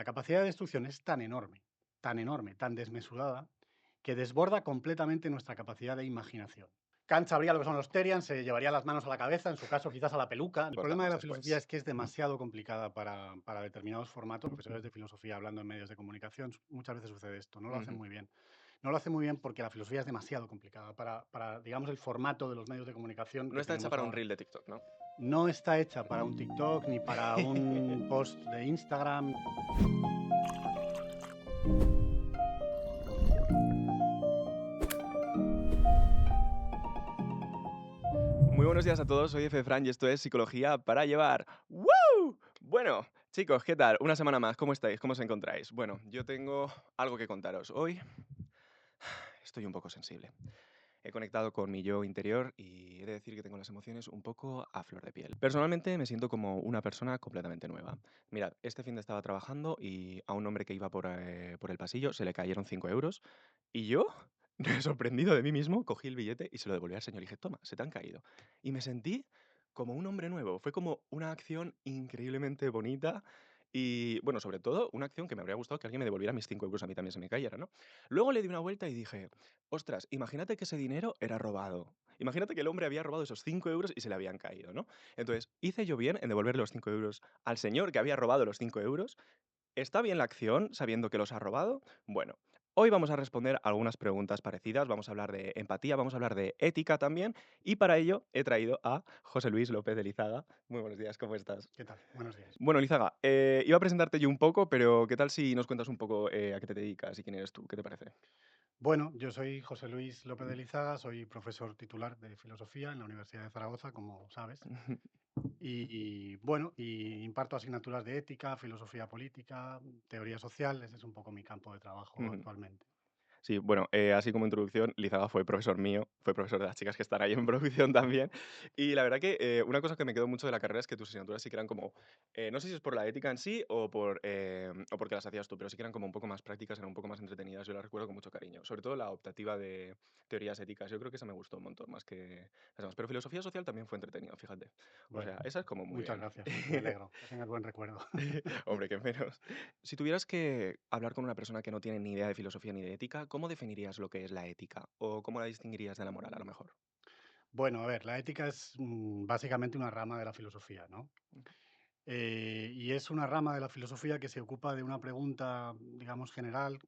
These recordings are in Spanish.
capacidad de destrucción es tan enorme, tan desmesurada, que desborda completamente nuestra capacidad de imaginación. Kant sabría lo que son los Terians, se llevaría las manos a la cabeza, en su caso quizás a la peluca. El problema de Cortamos la filosofía después. es que es demasiado complicada para determinados formatos. Profesores de filosofía hablando en medios de comunicación, muchas veces sucede esto, no lo hacen Ujú. muy bien. No lo hacen muy bien porque la filosofía es demasiado complicada para, digamos, el formato de los medios de comunicación No que está hecha tenemos para un ahora. reel de TikTok, ¿no? No está hecha para un TikTok ni para un post de Instagram. Muy buenos días a todos, soy Efe Fran y esto es Psicología para Llevar. ¡Woo! Bueno, chicos, ¿qué tal? Una semana más, ¿cómo estáis? ¿Cómo os encontráis? Bueno, yo tengo algo que contaros. Hoy estoy un poco sensible. He conectado con mi yo interior y he de decir que tengo las emociones un poco a flor de piel. Personalmente me siento como una persona completamente nueva. Mirad, este fin de estaba trabajando y a un hombre que iba por el pasillo se le cayeron 5 euros y yo, sorprendido de mí mismo, cogí el billete y se lo devolví al señor y dije, toma, se te han caído. Y me sentí como un hombre nuevo. Fue como una acción increíblemente bonita y, bueno, sobre todo, una acción que me habría gustado que alguien me devolviera mis 5 euros a mí también se me cayera, ¿no? Luego le di una vuelta y dije, ostras, imagínate que ese dinero era robado. Imagínate que el hombre había robado esos 5 euros y se le habían caído, ¿no? Entonces, ¿hice yo bien en devolver los 5 euros al señor que había robado los 5 euros? ¿Está bien la acción sabiendo que los ha robado? Bueno, hoy vamos a responder algunas preguntas parecidas, vamos a hablar de empatía, vamos a hablar de ética también, y para ello he traído a José Luis López de Lizaga. Muy buenos días, ¿cómo estás? ¿Qué tal? Buenos días. Bueno, Lizaga, iba a presentarte yo un poco, pero ¿qué tal si nos cuentas un poco a qué te dedicas y quién eres tú? ¿Qué te parece? Bueno, yo soy José Luis López de Lizaga, soy profesor titular de filosofía en la Universidad de Zaragoza, como sabes. Y imparto asignaturas de ética, filosofía política, teoría social. Ese es un poco mi campo de trabajo actualmente. Sí, bueno, así como introducción, Lizaga fue profesor mío, fue profesor de las chicas que están ahí en producción también. Y la verdad que una cosa que me quedó mucho de la carrera es que tus asignaturas sí que eran como, no sé si es por la ética en sí o porque las hacías tú, pero sí que eran como un poco más prácticas, eran un poco más entretenidas. Yo las recuerdo con mucho cariño. Sobre todo la optativa de teorías éticas. Yo creo que esa me gustó un montón más que las demás. Pero filosofía social también fue entretenido, fíjate. O Bueno, sea, esa es como muy muchas bien. gracias. Me alegro que tengas buen recuerdo. Hombre, qué menos. Si tuvieras que hablar con una persona que no tiene ni idea de filosofía ni de ética, ¿cómo definirías lo que es la ética? ¿O cómo la distinguirías de la moral, a lo mejor? Bueno, a ver, la ética es básicamente una rama de la filosofía, ¿no? Ujú, Y es una rama de la filosofía que se ocupa de una pregunta, digamos, general,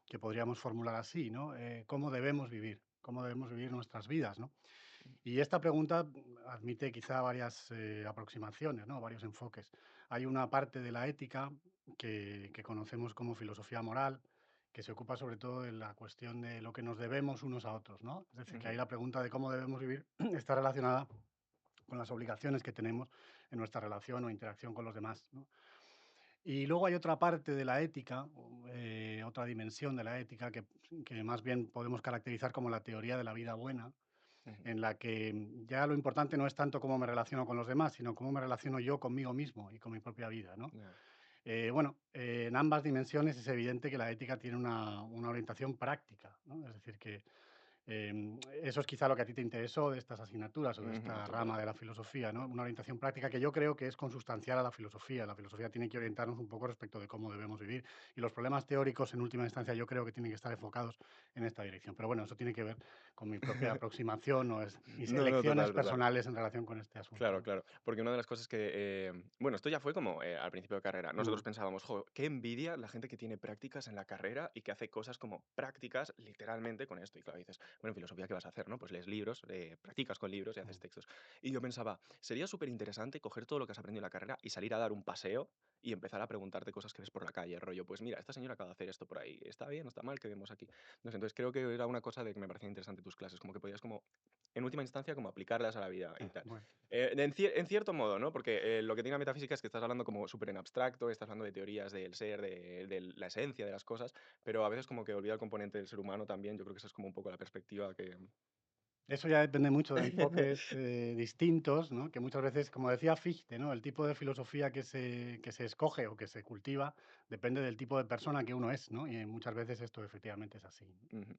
que podríamos formular así, ¿no? ¿Cómo debemos vivir? ¿Cómo debemos vivir nuestras vidas, ¿no? Y esta pregunta admite quizá varias aproximaciones, ¿no? Varios enfoques. Hay una parte de la ética que conocemos como filosofía moral, que se ocupa sobre todo de la cuestión de lo que nos debemos unos a otros, ¿no? Es decir, que ahí ujú, la pregunta de cómo debemos vivir está relacionada con las obligaciones que tenemos en nuestra relación o interacción con los demás, ¿no? Y luego hay otra parte de la ética, otra dimensión de la ética que más bien podemos caracterizar como la teoría de la vida buena, ujú. en la que ya lo importante no es tanto cómo me relaciono con los demás, sino cómo me relaciono yo conmigo mismo y con mi propia vida, ¿no? Ya. En ambas dimensiones es evidente que la ética tiene una orientación práctica, ¿no? Es decir, que eso es quizá lo que a ti te interesó de estas asignaturas o de Ujú, esta total. rama de la filosofía, ¿no? Una orientación práctica que yo creo que es consustancial a la filosofía. La filosofía tiene que orientarnos un poco respecto de cómo debemos vivir y los problemas teóricos, en última instancia, yo creo que tienen que estar enfocados en esta dirección. Pero bueno, eso tiene que ver con mi propia aproximación o mis No, no, elecciones total, total. personales en relación con este asunto, Claro, ¿no? claro. Porque una de las cosas bueno, esto ya fue como al principio de carrera. Nosotros Mm, pensábamos, jo, qué envidia la gente que tiene prácticas en la carrera y que hace cosas como prácticas literalmente con esto. Y claro, dices, bueno, en filosofía, ¿qué vas a hacer? ¿No? Pues lees libros, practicas con libros y haces mm. textos. Y yo pensaba, sería súper interesante coger todo lo que has aprendido en la carrera y salir a dar un paseo y empezar a preguntarte cosas que ves por la calle. Rollo, pues mira, esta señora acaba de hacer esto por ahí. ¿Está bien? ¿Está mal? ¿Qué vemos aquí? No sé, entonces creo que era una cosa de que me parecía interesante tus clases, como que podías como, en última instancia, como aplicarlas a la vida y tal. Bueno. En cierto modo, ¿no? Porque, lo que tiene la metafísica es que estás hablando como súper en abstracto, estás hablando de teorías del ser, de la esencia de las cosas, pero a veces como que olvida el componente del ser humano también. Yo creo que esa es como un poco la perspectiva que Eso ya depende mucho de enfoques distintos, ¿no? Que muchas veces, como decía Fichte, ¿no? El tipo de filosofía que se escoge o que se cultiva depende del tipo de persona que uno es, ¿no? Y muchas veces esto efectivamente es así, ¿no? Ujú.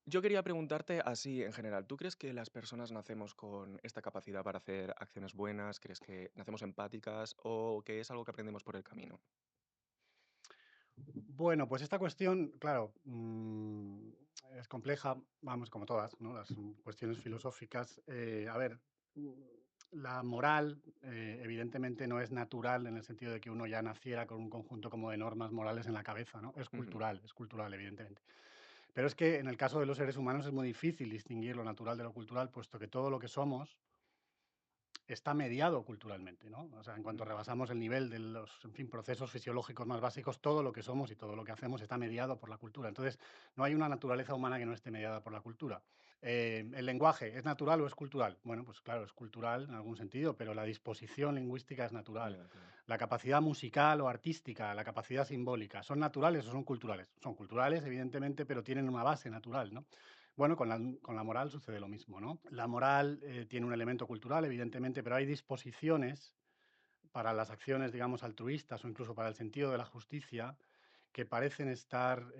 Yo quería preguntarte así en general, ¿tú crees que las personas nacemos con esta capacidad para hacer acciones buenas? ¿Crees que nacemos empáticas o que es algo que aprendemos por el camino? Bueno, pues esta cuestión, claro, es compleja, vamos, como todas, ¿no? Las cuestiones filosóficas. A ver, mm, la moral, evidentemente no es natural en el sentido de que uno ya naciera con un conjunto como de normas morales en la cabeza, ¿no? Ujú. Es cultural, evidentemente. Pero es que en el caso de los seres humanos es muy difícil distinguir lo natural de lo cultural, puesto que todo lo que somos está mediado culturalmente, ¿no? O sea, en cuanto Mm, rebasamos el nivel de los, en fin, procesos fisiológicos más básicos, todo lo que somos y todo lo que hacemos está mediado por la cultura. Entonces, no hay una naturaleza humana que no esté mediada por la cultura. ¿El lenguaje es natural o es cultural? Bueno, pues claro, es cultural en algún sentido, pero la disposición lingüística es natural. ya, claro. La capacidad musical o artística, la capacidad simbólica, ¿son naturales o son culturales? Son culturales, evidentemente, pero tienen una base natural, ¿no? Bueno, con la moral sucede lo mismo, ¿no? La moral tiene un elemento cultural, evidentemente, pero hay disposiciones para las acciones, digamos, altruistas o incluso para el sentido de la justicia que parecen estar,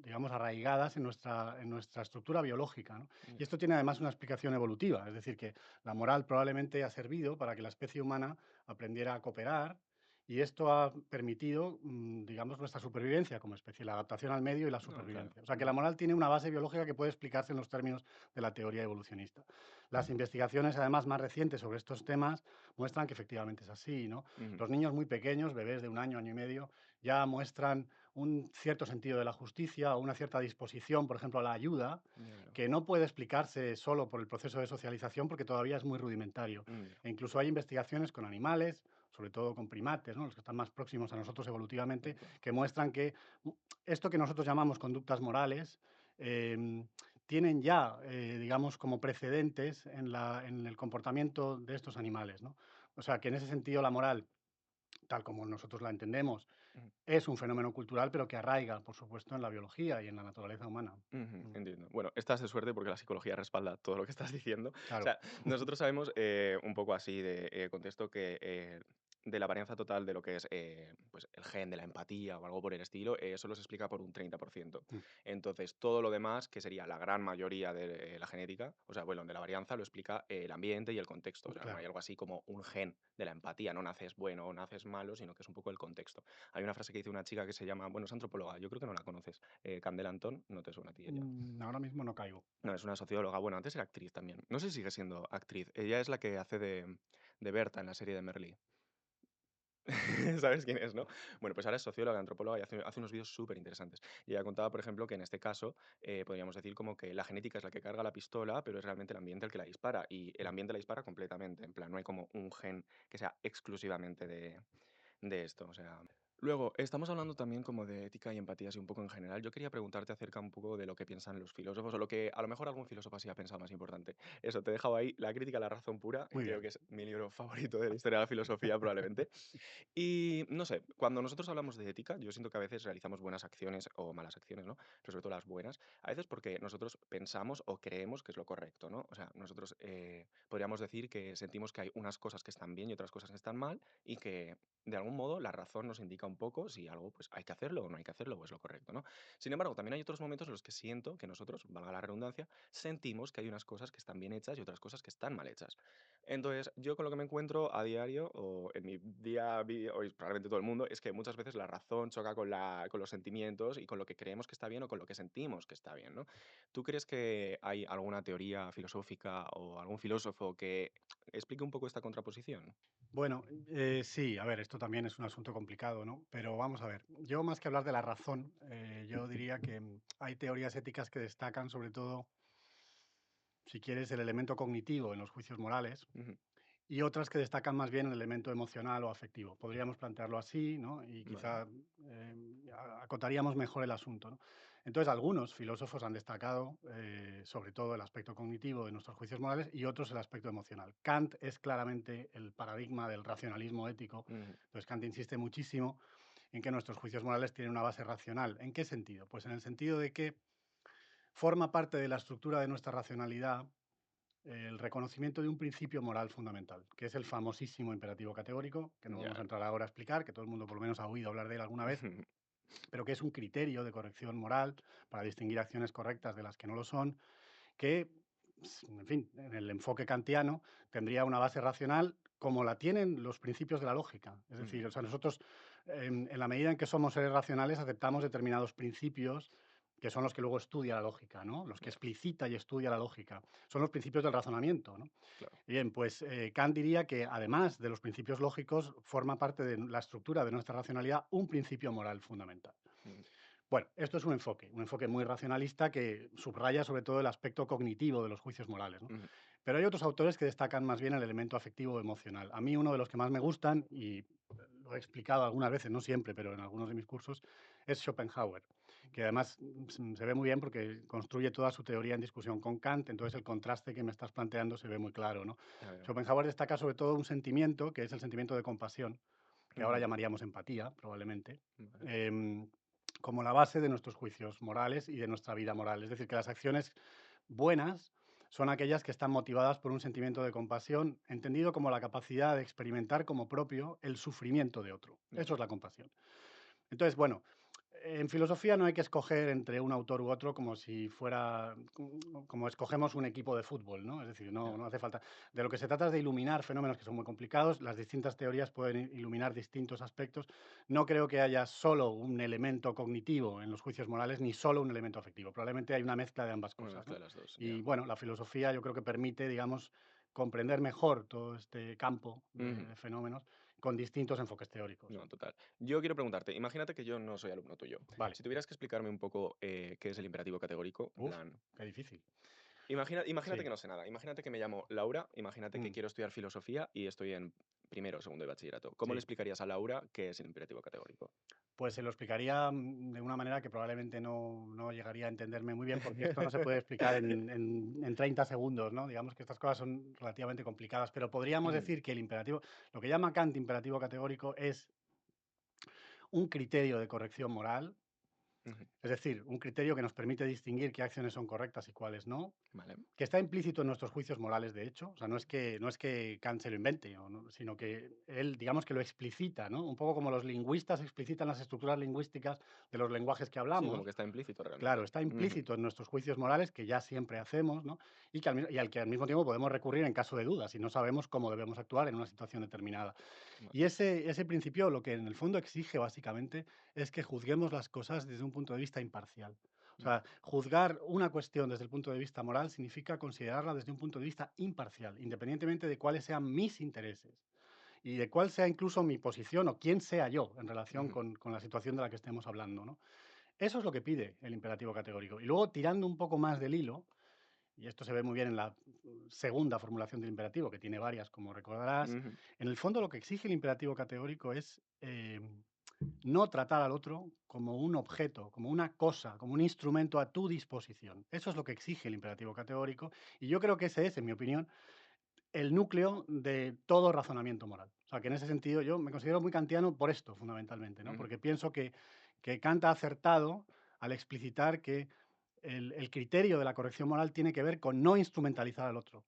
digamos, arraigadas en nuestra estructura biológica, ¿no? Y Ya. esto tiene además una explicación evolutiva, es decir, que la moral probablemente ha servido para que la especie humana aprendiera a cooperar y esto ha permitido, digamos, nuestra supervivencia como especie, la adaptación al medio y la No, claro. supervivencia. O sea, que la Ujú. moral tiene una base biológica que puede explicarse en los términos de la teoría evolucionista. Las investigaciones, además, más recientes sobre estos temas muestran que efectivamente es así, ¿no? Ujú. Los niños muy pequeños, bebés de un año, año y medio, ya muestran un cierto sentido de la justicia o una cierta disposición, por ejemplo, a la ayuda, Ya veo. que no puede explicarse solo por el proceso de socialización porque todavía es muy rudimentario. Ya. E incluso hay investigaciones con animales, sobre todo con primates, ¿no? Los que están más próximos a nosotros evolutivamente, Claro. que muestran que esto que nosotros llamamos conductas morales em, tienen ya, digamos, como precedentes en el comportamiento de estos animales, ¿no? O sea, que en ese sentido la moral, tal como nosotros la entendemos, Ujú. es un fenómeno cultural, pero que arraiga, por supuesto, en la biología y en la naturaleza humana. Ujú, Mm, entiendo. Bueno, estás de suerte porque la psicología respalda todo lo que estás diciendo. O claro. sea, nosotros sabemos un poco así de contexto que de la varianza total de lo que es pues el gen de la empatía o algo por el estilo, solo se explica por un 30%. Mm, Entonces, todo lo demás, que sería la gran mayoría de la genética, o sea, bueno, de la varianza, lo explica el ambiente y el contexto. O sea, no hay claro. algo así como un gen de la empatía, no naces bueno o naces malo, sino que es un poco el contexto. Hay una frase que dice una chica que se llama, bueno, es antropóloga, yo creo que no la conoces, Candela Antón, no te suena a ti ella. Ahora mismo no caigo. No, es una socióloga. Bueno, antes era actriz también. No sé si sigue siendo actriz. Ella es la que hace de Berta en la serie de Merlí. ¿Sabes quién es, no? Bueno, pues ahora es socióloga, antropóloga y hace unos vídeos súper interesantes. Y ella contaba, por ejemplo, que en este caso podríamos decir como que la genética es la que carga la pistola, pero es realmente el ambiente el que la dispara. Y el Mm. ambiente la dispara completamente. En plan, no hay como un gen que sea exclusivamente de esto, o sea. Luego, estamos hablando también como de ética y empatía, así un poco en general. Yo quería preguntarte acerca un poco de lo que piensan los filósofos, o lo que a lo mejor algún filósofo así ha pensado más importante. Eso, te he dejado ahí La crítica a la razón pura, Muy creo que bien. es mi libro favorito de la historia de la filosofía, probablemente. Y no sé, cuando nosotros hablamos de ética, yo siento que a veces realizamos buenas acciones o malas acciones, ¿no? Pero sobre todo las buenas, a veces porque nosotros pensamos o creemos que es lo correcto, ¿no? O sea, nosotros podríamos decir que sentimos que hay unas cosas que están bien y otras cosas que están mal y que de algún modo la razón nos indica un poco si algo pues hay que hacerlo o no hay que hacerlo o es lo correcto, ¿no? Sin embargo, también hay otros momentos en los que siento que nosotros, valga la redundancia, sentimos que hay unas cosas que están bien hechas y otras cosas que están mal hechas. Entonces, yo con lo que me encuentro a diario o en mi día a día, o probablemente todo el mundo, es que muchas veces la razón choca con los sentimientos y con lo que creemos que está bien o con lo que sentimos que está bien, ¿no? ¿Tú crees que hay alguna teoría filosófica o algún filósofo que explique un poco esta contraposición? Bueno, sí, a ver, esto también es un asunto complicado, ¿no? Pero vamos a ver, yo más que hablar de la razón, yo diría que hay teorías éticas que destacan sobre todo, si quieres, el elemento cognitivo en los juicios morales Ujú. y otras que destacan más bien el elemento emocional o afectivo. Podríamos plantearlo así, ¿no? Y Vale. quizá acotaríamos mejor el asunto, ¿no? Entonces, algunos filósofos han destacado sobre todo el aspecto cognitivo de nuestros juicios morales y otros el aspecto emocional. Kant es claramente el paradigma del racionalismo ético. Ujú. Entonces, Kant insiste muchísimo en que nuestros juicios morales tienen una base racional. ¿En qué sentido? Pues en el sentido de que forma parte de la estructura de nuestra racionalidad el reconocimiento de un principio moral fundamental, que es el famosísimo imperativo categórico, que no Ya. vamos a entrar ahora a explicar, que todo el mundo por lo menos ha oído hablar de él alguna vez, pero que es un criterio de corrección moral para distinguir acciones correctas de las que no lo son, que, en fin, en el enfoque kantiano tendría una base racional como la tienen los principios de la lógica. Es decir, Ujú. o sea, nosotros en la medida en que somos seres racionales, aceptamos determinados principios que son los que luego estudia la lógica, ¿no? Los que Ya, explicita y estudia la lógica. Son los principios del razonamiento, ¿no? claro. Bien, pues Kant diría que además de los principios lógicos, forma parte de la estructura de nuestra racionalidad un principio moral fundamental. Ujú, Bueno, esto es un enfoque muy racionalista que subraya sobre todo el aspecto cognitivo de los juicios morales, ¿no? ujú, Pero hay otros autores que destacan más bien el elemento afectivo o emocional. A mí uno de los que más me gustan, y lo he explicado algunas veces, no siempre, pero en algunos de mis cursos, es Schopenhauer, que además se ve muy bien porque construye toda su teoría en discusión con Kant, entonces el contraste que me estás planteando se ve muy claro, ¿no? ya veo. Schopenhauer destaca sobre todo un sentimiento, que es el sentimiento de compasión, que ahora Ujú, llamaríamos empatía, probablemente, vale. em, como la base de nuestros juicios morales y de nuestra vida moral. Es decir, que las acciones buenas son aquellas que están motivadas por un sentimiento de compasión, entendido como la capacidad de experimentar como propio el sufrimiento de otro. Ya, Eso es la compasión. Entonces, bueno, en filosofía no hay que escoger entre un autor u otro como si fuera como escogemos un equipo de fútbol, ¿no? Es decir, ya. no hace falta. De lo que se trata es de iluminar fenómenos que son muy complicados. Las distintas teorías pueden iluminar distintos aspectos. No creo que haya solo un elemento cognitivo en los juicios morales ni solo un elemento afectivo. Probablemente hay una mezcla de ambas Una cosas, mezcla ¿no? de las dos, ya. Y bueno, la filosofía yo creo que permite, digamos, comprender mejor todo este campo Ujú. de fenómenos con distintos enfoques teóricos, No, ¿no? total. Yo quiero preguntarte, imagínate que yo no soy alumno tuyo. Vale. Si tuvieras que explicarme un poco qué es el imperativo categórico, en Uf, plan, qué difícil. imagínate Sí. que no sé nada, imagínate que me llamo Laura, imagínate que Mm, quiero estudiar filosofía y estoy en primero o segundo de bachillerato. ¿Cómo le sí. explicarías a Laura qué es el imperativo categórico? Pues se lo explicaría, de una manera que probablemente no llegaría a entenderme muy bien, porque esto no se puede explicar en 30 segundos, ¿no? Digamos que estas cosas son relativamente complicadas, pero podríamos Ujú, decir que el imperativo lo que llama Kant imperativo categórico es un criterio de corrección moral, ujú, es decir, un criterio que nos permite distinguir qué acciones son correctas y cuáles no, vale. que está implícito en nuestros juicios morales, de hecho. O sea, no es que Kant se lo invente, sino que él, digamos que lo explicita, ¿no? Un poco como los lingüistas explicitan las estructuras lingüísticas de los lenguajes que Sí, como hablamos. que está implícito Claro, realmente. está Ujú, implícito en nuestros juicios morales, que ya siempre hacemos, ¿no? Y al que al mismo tiempo podemos recurrir en caso de dudas, si no sabemos cómo debemos actuar en una situación determinada. vale, Y ese principio lo que en el fondo exige básicamente es que juzguemos las cosas desde un punto de vista imparcial. O ujú, sea, juzgar una cuestión desde el punto de vista moral significa considerarla desde un punto de vista imparcial, independientemente de cuáles sean mis intereses y de cuál sea incluso mi posición o quién sea yo en relación ujú, con la situación de la que estemos hablando, ¿no? Eso es lo que pide el imperativo categórico. Y luego, tirando un poco más del hilo, y esto se ve muy bien en la segunda formulación del imperativo, que tiene varias, como recordarás, ujú, en el fondo lo que exige el imperativo categórico es no tratar al otro como un objeto, como una cosa, como un instrumento a tu disposición. Eso es lo que exige el imperativo categórico y yo creo que ese es, en mi opinión, el núcleo de todo razonamiento moral. O sea, que en ese sentido yo me considero muy kantiano por esto, fundamentalmente, ¿no? ujú. Porque pienso que Kant ha acertado al explicitar que el criterio de la corrección moral tiene que ver con no instrumentalizar al otro,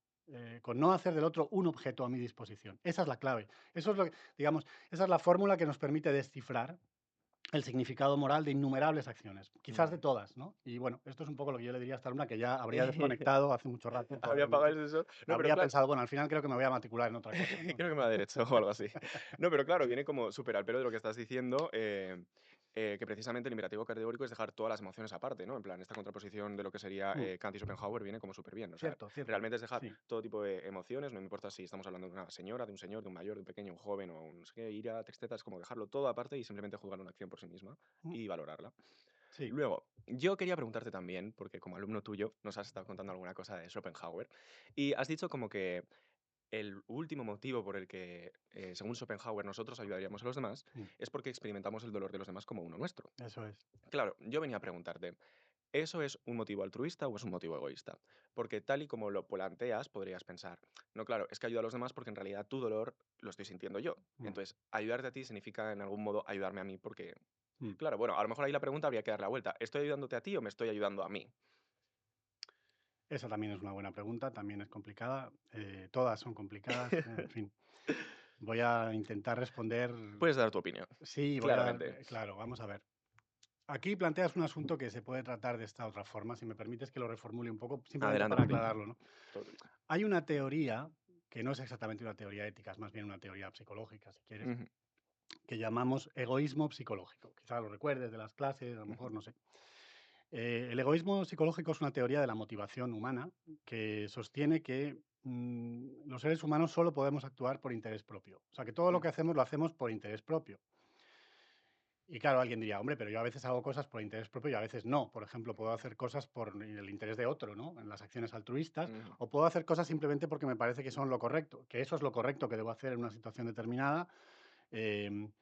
con no hacer del otro un objeto a mi disposición. Esa es la clave. Eso es lo que, digamos, esa es la fórmula que nos permite descifrar el significado moral de innumerables acciones, quizás de Vale. todas, ¿no? Y bueno, esto es un poco lo que yo le diría a esta alumna, que ya habría desconectado hace mucho rato, Había probablemente. pagado eso. No, pero Habría claro, pensado, bueno, al final creo que me voy a matricular en otra cosa, ¿no? creo que me da derecho o algo así. No, pero claro, viene como súper al pelo de lo que estás diciendo, que precisamente el imperativo categórico es dejar todas las emociones aparte, ¿no? En plan, esta contraposición de lo que sería Mm, Kant y Schopenhauer viene como súper bien. O sea, cierto, cierto. realmente es dejar Sí. todo tipo de emociones, no me importa si estamos hablando de una señora, de un señor, de un mayor, de un pequeño, un joven o un no sé qué, ira, tristeza, es como dejarlo todo aparte y simplemente juzgar una acción por sí misma Mm, y valorarla. sí. Luego, yo quería preguntarte también, porque como alumno tuyo nos has estado contando alguna cosa de Schopenhauer, y has dicho como que el último motivo por el que, según Schopenhauer, nosotros ayudaríamos a los demás, Mm, es porque experimentamos el dolor de los demás como uno nuestro. eso es. Claro, yo venía a preguntarte, ¿eso es un motivo altruista o es un motivo egoísta? Porque tal y como lo planteas, podrías pensar, no, claro, es que ayudo a los demás porque en realidad tu dolor lo estoy sintiendo yo. Mm, Entonces, ayudarte a ti significa en algún modo ayudarme a mí porque, mm. claro, bueno, a lo mejor ahí la pregunta habría que dar la vuelta. ¿Estoy ayudándote a ti o me estoy ayudando a mí? Esa también es una buena pregunta, también es complicada. Todas son complicadas, en fin. Voy a intentar responder. Puedes dar tu opinión, Sí, voy a dar, claramente. claro, vamos a ver. Aquí planteas un asunto que se puede tratar de esta otra forma, si me permites que lo reformule un poco, simplemente Adelante, para papi. aclararlo, ¿no? Todo tuyo. Hay una teoría, que no es exactamente una teoría ética, es más bien una teoría psicológica, si quieres, Ujú, que llamamos egoísmo psicológico. Quizá lo recuerdes de las clases, a lo mejor, Ujú. no sé. El egoísmo psicológico es una teoría de la motivación humana que sostiene que los seres humanos solo podemos actuar por interés propio. O sea, que todo lo Mm, que hacemos lo hacemos por interés propio. Y claro, alguien diría, hombre, pero yo a veces hago cosas por interés propio y a veces no. Por ejemplo, puedo hacer cosas por el interés de otro, ¿no? En las acciones altruistas, ujú. o puedo hacer cosas simplemente porque me parece que son lo correcto, que eso es lo correcto que debo hacer en una situación determinada, em,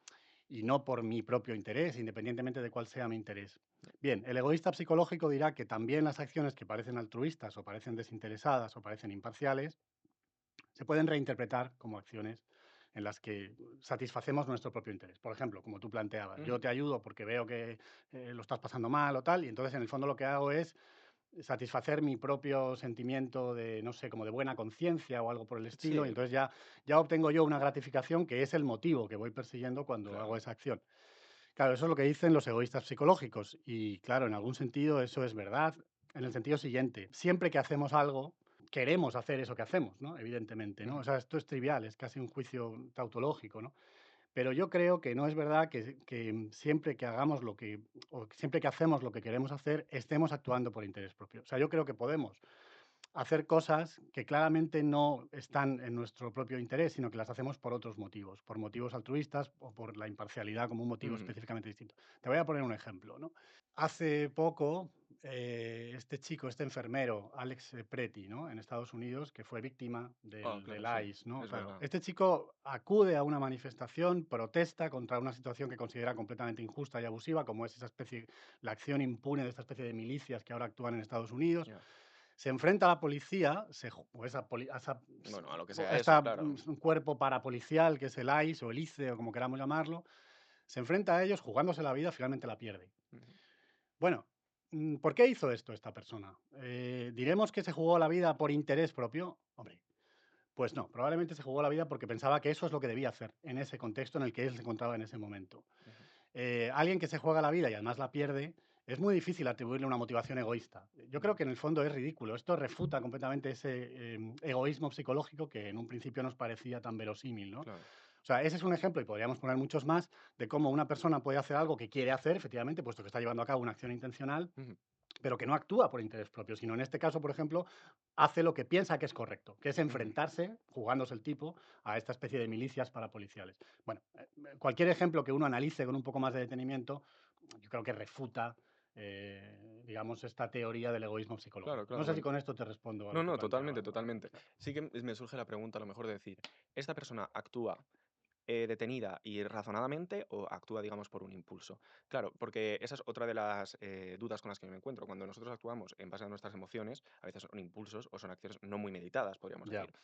y no por mi propio interés, independientemente de cuál sea mi interés. Bien, el egoísta psicológico dirá que también las acciones que parecen altruistas o parecen desinteresadas o parecen imparciales se pueden reinterpretar como acciones en las que satisfacemos nuestro propio interés. Por ejemplo, como tú planteabas, yo Ujú. te ayudo porque veo que lo estás pasando mal o tal, y entonces en el fondo lo que hago es satisfacer mi propio sentimiento de, no sé, como de buena conciencia o algo por el estilo, y Sí, entonces ya obtengo yo una gratificación que es el motivo que voy persiguiendo cuando hago claro. esa acción. Claro, eso es lo que dicen los egoístas psicológicos y claro, en algún sentido eso es verdad, en el sentido siguiente, siempre que hacemos algo, queremos hacer eso que hacemos, ¿no? Evidentemente, ¿no? O Ujú. sea, esto es trivial, es casi un juicio tautológico, ¿no? Pero yo creo que no es verdad que siempre que hagamos lo que, o siempre que hacemos lo que queremos hacer, estemos actuando por interés propio. O sea, yo creo que podemos hacer cosas que claramente no están en nuestro propio interés, sino que las hacemos por motivos altruistas o por la imparcialidad como un motivo Ujú. específicamente distinto. Te voy a poner un ejemplo, ¿no? Hace poco, este chico, este enfermero, Alex Preti, ¿no? En Estados Unidos, que fue víctima Ah, del claro, sí, ICE, ¿no? es Claro, verdad. este chico acude a una manifestación, protesta contra una situación que considera completamente injusta y abusiva, como es esa especie, la acción impune de esta especie de milicias que ahora actúan en Estados Unidos. Ya. Se enfrenta a la policía, o Bueno, a lo que a sea eso, esta claro. cuerpo parapolicial que es el ICE o el ICE o como queramos llamarlo, se enfrenta a ellos jugándose la vida, finalmente la pierde. Ujú. Bueno, ¿por qué hizo esto esta persona? ¿Diremos que se jugó la vida por interés propio? Hombre, pues no, probablemente se jugó la vida porque pensaba que eso es lo que debía hacer en ese contexto en el que él se encontraba en ese momento. Ujú. Alguien que se juega la vida y además la pierde, es muy difícil atribuirle una motivación egoísta. Yo creo Ya, que en el fondo es ridículo. Esto refuta completamente ese egoísmo psicológico que en un principio nos parecía tan verosímil, ¿no? claro. O sea, ese es un ejemplo, y podríamos poner muchos más, de cómo una persona puede hacer algo que quiere hacer, efectivamente, puesto que está llevando a cabo una acción intencional, Ujú. pero que no actúa por interés propio, sino en este caso, por ejemplo, hace lo que piensa que es correcto, que es Ujú. enfrentarse, jugándose el tipo, a esta especie de milicias parapoliciales. Bueno, cualquier ejemplo que uno analice con un poco más de detenimiento, yo creo que refuta, digamos, esta teoría del egoísmo Claro, psicológico. No claro. sé si con esto te respondo a No, lo que no, totalmente, planteabas. totalmente. Claro. Sí que me surge la pregunta, a lo mejor, de decir, ¿esta persona actúa detenida y razonadamente o actúa, digamos, por un impulso? Claro, porque esa es otra de las dudas con las que me encuentro. Cuando nosotros actuamos en base a nuestras emociones, a veces son impulsos o son acciones no muy meditadas, podríamos Ya. decir,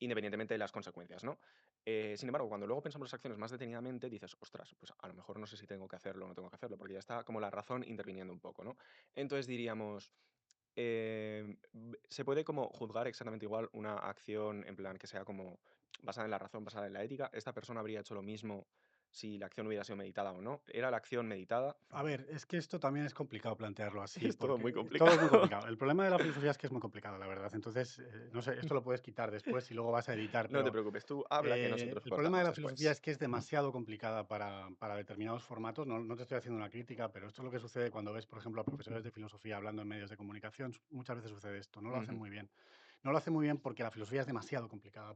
independientemente de las consecuencias, ¿no? Sin embargo, cuando luego pensamos las acciones más detenidamente, dices, ostras, pues a lo mejor no sé si tengo que hacerlo o no tengo que hacerlo, porque ya está como la razón interviniendo un poco, ¿no? Entonces diríamos, ¿se puede como juzgar exactamente igual una acción en plan que sea como basada en la razón, basada en la ética? ¿Esta persona habría hecho lo mismo si la acción hubiera sido meditada o no? ¿Era la acción meditada? A ver, es que esto también es complicado plantearlo así, Es todo muy porque todo es muy complicado. complicado. El problema de la filosofía es que es muy complicado, la verdad. Entonces, no sé, esto lo puedes quitar después y luego vas a editar, No te pero preocupes, tú habla que nosotros el problema de cortamos la filosofía después. es que es demasiado complicada para determinados formatos. No, no te estoy haciendo una crítica, pero esto es lo que sucede cuando ves, por ejemplo, a profesores de filosofía hablando en medios de comunicación. Muchas veces sucede esto, no lo hacen Ujú. muy bien. No lo hacen muy bien porque la filosofía es demasiado complicada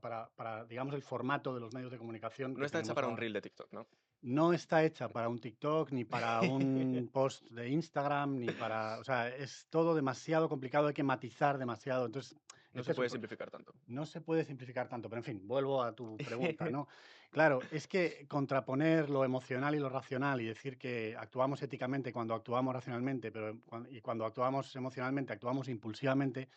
digamos, el formato de los medios de comunicación No que está hecha tenemos para un ahora. reel de TikTok, ¿no? No está hecha para un TikTok, ni para un post de Instagram, ni para, o sea, es todo demasiado complicado, hay que matizar demasiado. Entonces, No este se es un puede pro simplificar tanto. no se puede simplificar tanto, pero en fin, vuelvo a tu pregunta, ¿no? Claro, es que contraponer lo emocional y lo racional y decir que actuamos éticamente cuando actuamos racionalmente, pero cuando actuamos emocionalmente actuamos impulsivamente,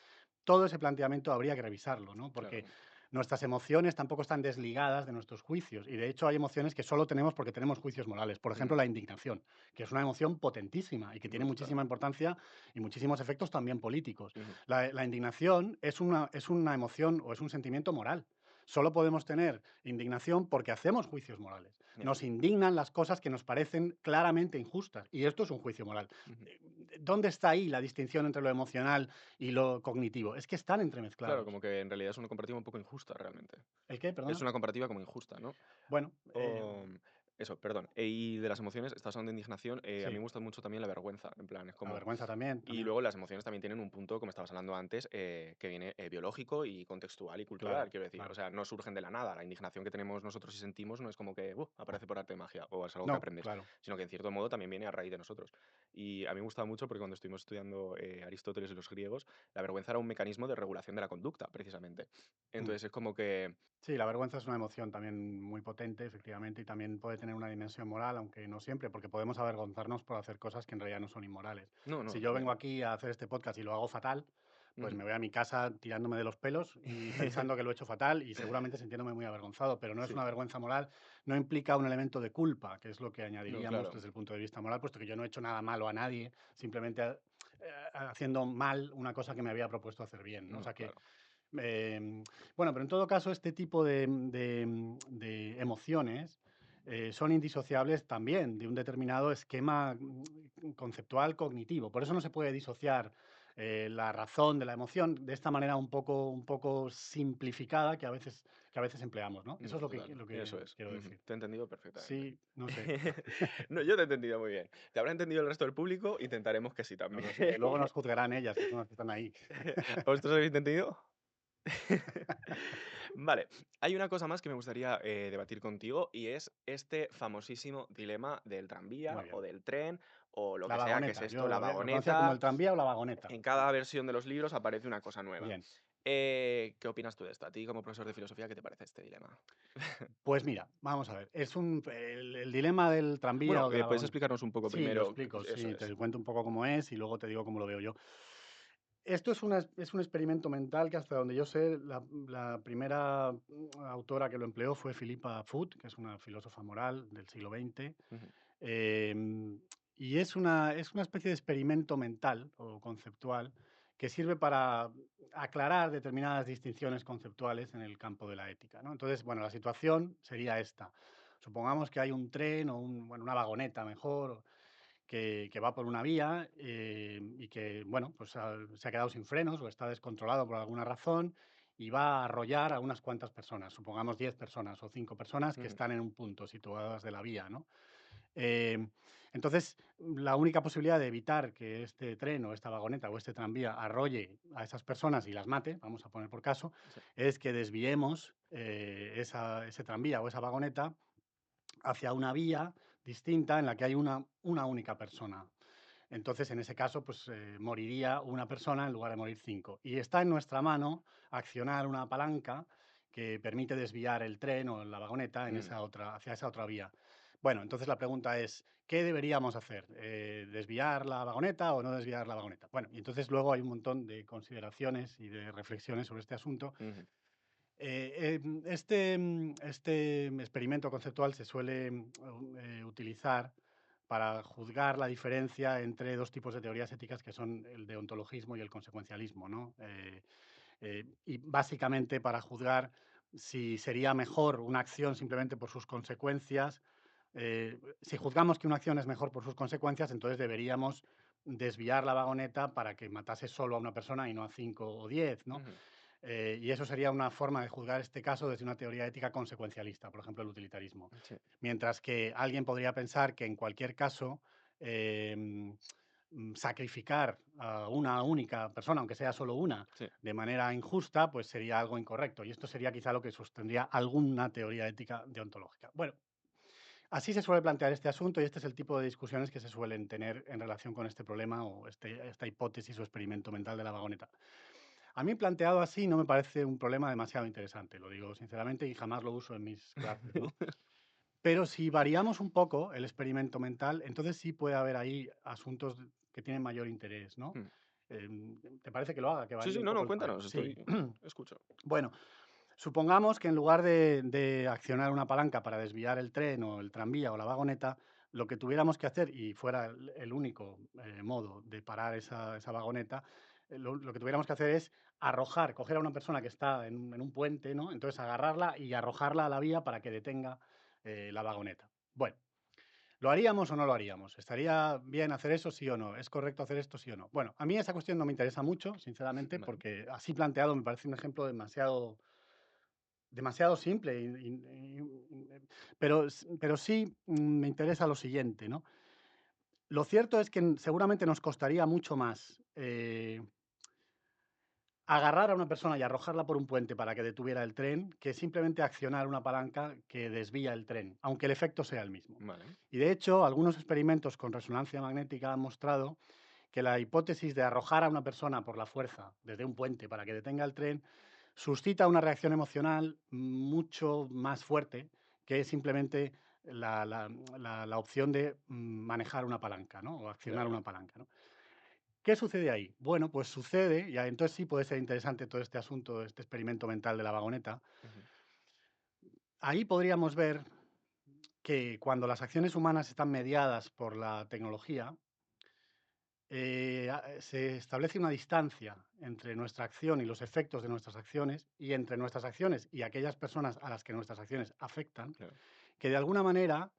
todo ese planteamiento habría que revisarlo, ¿no? Porque Claro, nuestras emociones tampoco están desligadas de nuestros juicios. Y de hecho hay emociones que solo tenemos porque tenemos juicios morales. Por ejemplo, ujú, la indignación, que es una emoción potentísima y que tiene brutal. muchísima importancia y muchísimos efectos también políticos. Ujú, La indignación es una emoción o es un sentimiento moral. Solo podemos tener indignación porque hacemos juicios morales. ya, Nos indignan las cosas que nos parecen claramente injustas. Y esto es un juicio moral. ujú. Eh, ¿Dónde está ahí la distinción entre lo emocional y lo cognitivo? Es que están Claro, entremezclados. como que en realidad es una comparativa un poco injusta realmente. ¿El qué? Es Perdona. una comparativa como injusta, ¿no? Bueno, O, Eso, perdón. Y de las emociones, estás hablando de indignación, a mí Sí, me gusta mucho también la vergüenza, en plan, es la como vergüenza también, y también. luego las emociones también tienen un punto, como estabas hablando antes, que viene, biológico y contextual y cultural, Claro, quiero decir. O claro. sea, no surgen de la nada. La indignación que tenemos nosotros y sentimos no es como que, aparece por arte de magia o es algo que No, aprendes, claro. sino que en cierto modo también viene a raíz de nosotros. Y a mí me gusta mucho porque cuando estuvimos estudiando, Aristóteles y los griegos, la vergüenza era un mecanismo de regulación de la conducta, precisamente. Mm. Entonces es como que Sí, la vergüenza es una emoción también muy potente, efectivamente, y también puede tener una dimensión moral, aunque no siempre, porque podemos avergonzarnos por hacer cosas que en realidad no son inmorales. no, Si no, yo también. vengo aquí a hacer este podcast y lo hago fatal, pues Ujú. me voy a mi casa tirándome de los pelos y pensando que lo he hecho fatal y seguramente sintiéndome muy avergonzado, pero no es Sí. una vergüenza moral, no implica un elemento de culpa, que es lo que No, añadiríamos claro. desde el punto de vista moral, puesto que yo no he hecho nada malo a nadie, simplemente haciendo mal una cosa que me había propuesto hacer bien, ¿no? O No, sea que claro. Em, bueno, pero en todo caso, este tipo de emociones son indisociables también de un determinado esquema conceptual cognitivo. Por eso no se puede disociar la razón de la emoción de esta manera un poco simplificada que a veces empleamos, ¿no? Eso No, es total. lo Eso que es. quiero Ujú. decir. Te he entendido perfectamente. Sí, no sé, No, yo te he entendido muy bien. ¿Te habrá entendido el resto del público? Intentaremos que sí no también. lo sé. Luego nos juzgarán ellas, que son las que están ahí. ¿Vosotros habéis entendido? Vale, hay una cosa más que me gustaría, debatir contigo y es este famosísimo dilema del Muy tranvía o bien. del tren o lo La que sea, que es vagoneta. esto, Yo la lo conocía como el vagoneta. tranvía o la vagoneta. En cada versión de los libros aparece una cosa nueva. Bien. ¿Qué opinas tú de esto? A ti, como profesor de filosofía, ¿qué te parece este dilema? Pues mira, vamos a ver, el dilema del tranvía Bueno, o de la ¿puedes vagoneta. explicarnos un poco Sí, lo primero? explico, Eso sí, es. te cuento un poco cómo es y luego te digo cómo lo veo yo. Esto es un experimento mental que hasta donde yo sé, la primera autora que lo empleó fue Philippa Foot, que es una filósofa moral del siglo XX. Ujú, em, y es una especie de experimento mental o conceptual que sirve para aclarar determinadas distinciones conceptuales en el campo de la ética, ¿no? Entonces, bueno, la situación sería esta. Supongamos que hay un tren o bueno, una vagoneta mejor que va por una vía y que, bueno, pues se ha quedado sin frenos o está descontrolado por alguna razón y va a arrollar a unas cuantas personas, supongamos 10 personas o 5 personas que ujú, están en un punto situadas de la vía, ¿no? Eh, entonces, la única posibilidad de evitar que este tren o esta vagoneta o este tranvía arrolle a esas personas y las mate, vamos a poner por caso, sí, es que desviemos ese tranvía o esa vagoneta hacia una vía distinta en la que hay una única persona. Entonces, en ese caso, pues moriría una persona en lugar de morir cinco. Y está en nuestra mano accionar una palanca que permite desviar el tren o la vagoneta en ujú, hacia esa otra vía. Bueno, entonces la pregunta es, ¿qué deberíamos hacer? ¿Desviar la vagoneta o no desviar la vagoneta? Bueno, y entonces luego hay un montón de consideraciones y de reflexiones sobre este asunto. ujú, Este experimento conceptual se suele utilizar para juzgar la diferencia entre dos tipos de teorías éticas que son el deontologismo y el consecuencialismo, ¿no? Y básicamente para juzgar si sería mejor una acción simplemente por sus consecuencias. Si juzgamos que una acción es mejor por sus consecuencias, entonces deberíamos desviar la vagoneta para que matase solo a una persona y no a 5 o 10, ¿no? ujú, Y eso sería una forma de juzgar este caso desde una teoría ética consecuencialista, por ejemplo, el utilitarismo. sí, Mientras que alguien podría pensar que en cualquier caso sacrificar a una única persona, aunque sea solo una, sí. de manera injusta, pues sería algo incorrecto. Y esto sería quizá lo que sostendría alguna teoría ética deontológica. Bueno, así se suele plantear este asunto y este es el tipo de discusiones que se suelen tener en relación con este problema o esta hipótesis o experimento mental de la vagoneta. A mí planteado así no me parece un problema demasiado interesante, lo digo sinceramente y jamás lo uso en mis clases, ¿no? Pero si variamos un poco el experimento mental, entonces sí puede haber ahí asuntos que tienen mayor interés, ¿no? Mm. ¿Te parece que lo haga, que Sí, varíe sí, un no, poco no, el cuadro? cuéntanos, Sí. estoy escucho. Bueno, supongamos que en lugar de accionar una palanca para desviar el tren o el tranvía o la vagoneta, lo que tuviéramos que hacer, y fuera el único modo de parar esa vagoneta, lo que tuviéramos que hacer es arrojar, coger a una persona que está en un puente, ¿no? Entonces agarrarla y arrojarla a la vía para que detenga la vagoneta. Bueno, ¿lo haríamos o no lo haríamos? ¿Estaría bien hacer eso, sí o no? ¿Es correcto hacer esto, sí o no? Bueno, a mí esa cuestión no me interesa mucho, sinceramente, Vale. porque así planteado me parece un ejemplo demasiado demasiado simple, pero sí me interesa lo siguiente, ¿no? Lo cierto es que seguramente nos costaría mucho más agarrar a una persona y arrojarla por un puente para que detuviera el tren que simplemente accionar una palanca que desvía el tren, aunque el efecto sea el mismo. Vale, Y de hecho, algunos experimentos con resonancia magnética han mostrado que la hipótesis de arrojar a una persona por la fuerza desde un puente para que detenga el tren suscita una reacción emocional mucho más fuerte que simplemente la opción de manejar una palanca, ¿no? O ya, accionar ya. una palanca, ¿no? ¿Qué sucede ahí? Bueno, pues sucede, y entonces sí puede ser interesante todo este asunto, este experimento mental de la vagoneta. Ujú, Ahí podríamos ver que cuando las acciones humanas están mediadas por la tecnología, se establece una distancia entre nuestra acción y los efectos de nuestras acciones, y entre nuestras acciones y aquellas personas a las que nuestras acciones afectan, claro. que de alguna manera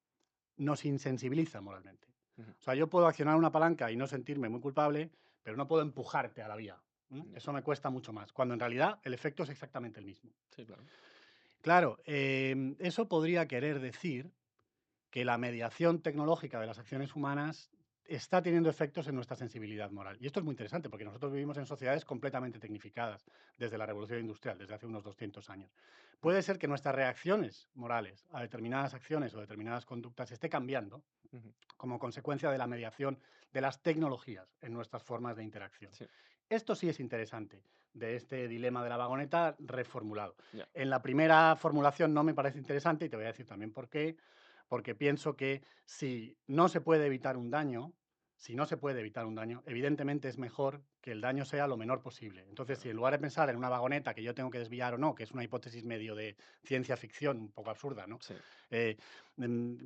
nos insensibiliza moralmente. Ujú, O sea, yo puedo accionar una palanca y no sentirme muy culpable, pero no puedo empujarte a la vía. ya. Eso me cuesta mucho más, cuando en realidad el efecto es exactamente el mismo. Sí, claro. Claro, eso podría querer decir que la mediación tecnológica de las acciones humanas está teniendo efectos en nuestra sensibilidad moral. Y esto es muy interesante porque nosotros vivimos en sociedades completamente tecnificadas desde la revolución industrial, desde hace unos 200 años. Mm, Puede ser que nuestras reacciones morales a determinadas acciones o determinadas conductas esté cambiando ujú, como consecuencia de la mediación de las tecnologías en nuestras formas de interacción. sí, Esto sí es interesante, de este dilema de la vagoneta reformulado. ya. En la primera formulación no me parece interesante y te voy a decir también por qué, porque pienso que si no se puede evitar un daño, si no se puede evitar un daño, evidentemente es mejor que el daño sea lo menor posible. Entonces, Claro. si en lugar de pensar en una vagoneta que yo tengo que desviar o no, que es una hipótesis medio de ciencia ficción, un poco absurda, ¿no? Sí, Eh,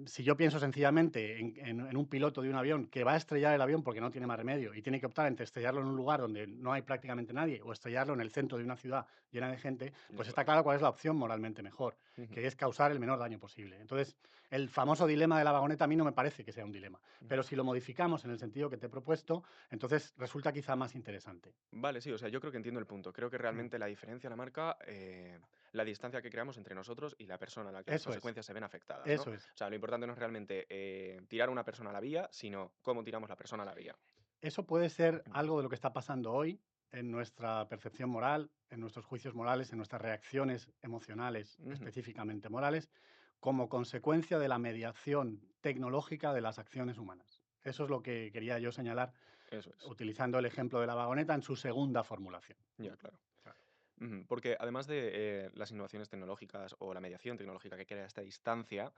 si yo pienso sencillamente en un piloto de un avión que va a estrellar el avión porque no tiene más remedio y tiene que optar entre estrellarlo en un lugar donde no hay prácticamente nadie o estrellarlo en el centro de una ciudad llena de gente, ya, pues está claro. claro cuál es la opción moralmente mejor, Ujú, que es causar el menor daño posible. Entonces, el famoso dilema de la vagoneta a mí no me parece que sea un dilema, ujú. pero si lo modificamos en el sentido que te he propuesto, entonces resulta quizá más interesante. Vale, sí, o sea, yo creo que entiendo el punto. Creo que Mm, realmente la diferencia la marca la distancia que creamos entre nosotros y la persona a la que las Eso es, consecuencias se ven afectadas, ¿no? O eso es. sea, lo importante no es realmente tirar a una persona a la vía, sino cómo tiramos la persona a la vía. Eso puede ser Mm, algo de lo que está pasando hoy en nuestra percepción moral, en nuestros juicios morales, en nuestras reacciones emocionales, ujú, específicamente morales, como consecuencia de la mediación tecnológica de las acciones humanas. Eso es lo que quería yo señalar eso es, utilizando el ejemplo de la vagoneta en su segunda formulación. ya, claro. Claro. Ujú, porque además de las innovaciones tecnológicas o la mediación tecnológica que crea esta distancia,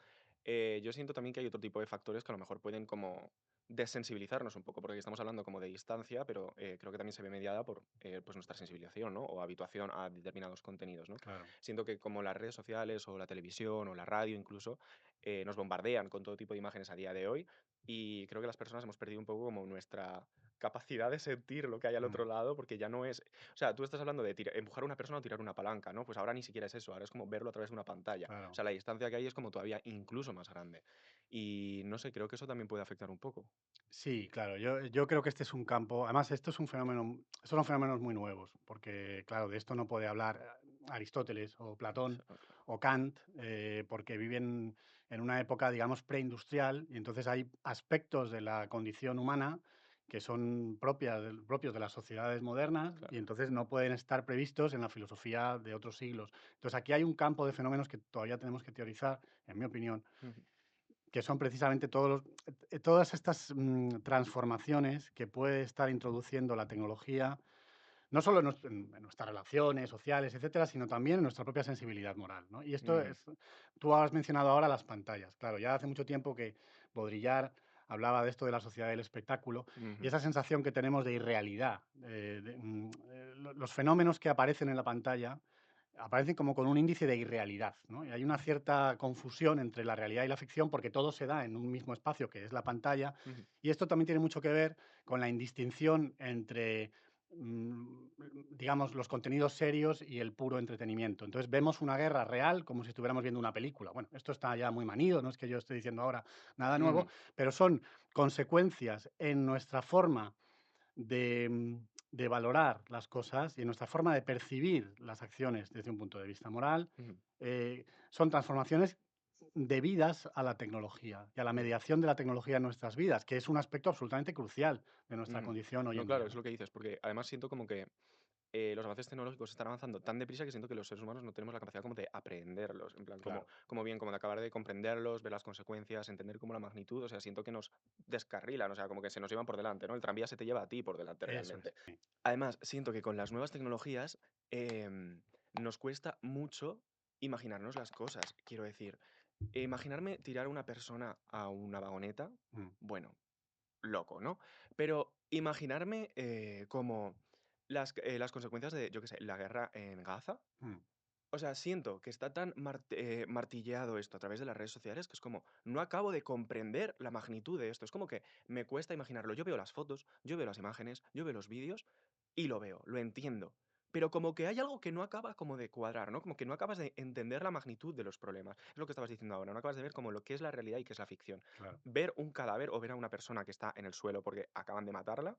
yo siento también que hay otro tipo de factores que a lo mejor pueden como desensibilizarnos un poco, porque estamos hablando como de distancia, pero creo que también se ve mediada por pues nuestra sensibilización, ¿no? O habituación a determinados contenidos, ¿no? Claro. Siento que como las redes sociales o la televisión o la radio incluso nos bombardean con todo tipo de imágenes a día de hoy y creo que las personas hemos perdido un poco como nuestra capacidad de sentir lo que hay al Mm, otro lado, porque ya no es o sea, tú estás hablando de empujar a una persona o tirar una palanca, ¿no? Pues ahora ni siquiera es eso, ahora es como verlo a través de una pantalla. O claro. sea, la distancia que hay es como todavía incluso más grande. Y no sé, creo que eso también puede afectar un poco. Sí, claro, yo creo que este es un campo, además esto es un fenómeno, son fenómenos muy nuevos, porque claro, de esto no puede hablar Aristóteles o Platón Exacto. o Kant, porque viven en una época, digamos, preindustrial, y entonces hay aspectos de la condición humana que son propios de las sociedades modernas, y Claro. entonces no pueden estar previstos en la filosofía de otros siglos. Entonces aquí hay un campo de fenómenos que todavía tenemos que teorizar, en mi opinión, Ujú. que son precisamente todas estas transformaciones que puede estar introduciendo la tecnología, no solo en nuestras relaciones sociales, etcétera, sino también en nuestra propia sensibilidad moral, ¿no? Y esto Ujú. es, tú has mencionado ahora las pantallas. Claro, ya hace mucho tiempo que Baudrillard hablaba de esto de la sociedad del espectáculo y Ujú. esa sensación que tenemos de irrealidad, los fenómenos que aparecen en la pantalla aparecen como con un índice de irrealidad, ¿no? Y hay una cierta confusión entre la realidad y la ficción porque todo se da en un mismo espacio que es la pantalla Ujú. y esto también tiene mucho que ver con la indistinción entre, mm, digamos, los contenidos serios y el puro entretenimiento. Entonces vemos una guerra real como si estuviéramos viendo una película. Bueno, esto está ya muy manido, no es que yo esté diciendo ahora nada nuevo, Ujú. pero son consecuencias en nuestra forma de valorar las cosas y en nuestra forma de percibir las acciones desde un punto de vista moral, Ujú, son transformaciones debidas a la tecnología y a la ujú, mediación de la tecnología en nuestras vidas, que es un aspecto absolutamente crucial de nuestra ujú. condición hoy No, en claro, día, es ¿no? lo que dices, porque además siento como que los avances tecnológicos están avanzando tan deprisa que siento que los seres humanos no tenemos la capacidad como de aprenderlos, en plan, Claro, como bien, como de acabar de comprenderlos, ver las consecuencias, entender como la magnitud, o sea, siento que nos descarrilan, o sea, como que se nos llevan por delante, ¿no? El tranvía se te lleva a ti por delante eso es, realmente. sí. Además, siento que con las nuevas tecnologías nos cuesta mucho imaginarnos las cosas. Quiero decir, imaginarme tirar a una persona a una vagoneta, Mm, bueno, loco, ¿no? Pero imaginarme, como las consecuencias de, yo qué sé, la guerra en Gaza. mm, O sea, siento que está tan martilleado esto a través de las redes sociales que es como, no acabo de comprender la magnitud de esto. Es como que me cuesta imaginarlo. Yo veo las fotos, yo veo las imágenes, yo veo los vídeos y lo veo, lo entiendo. Pero como que hay algo que no acaba como de cuadrar, ¿no? Como que no acabas de entender la magnitud de los problemas. Es lo que estabas diciendo ahora, no acabas de ver como lo que es la realidad y qué es la ficción. claro. Ver un cadáver o ver a una persona que está en el suelo porque acaban de matarla,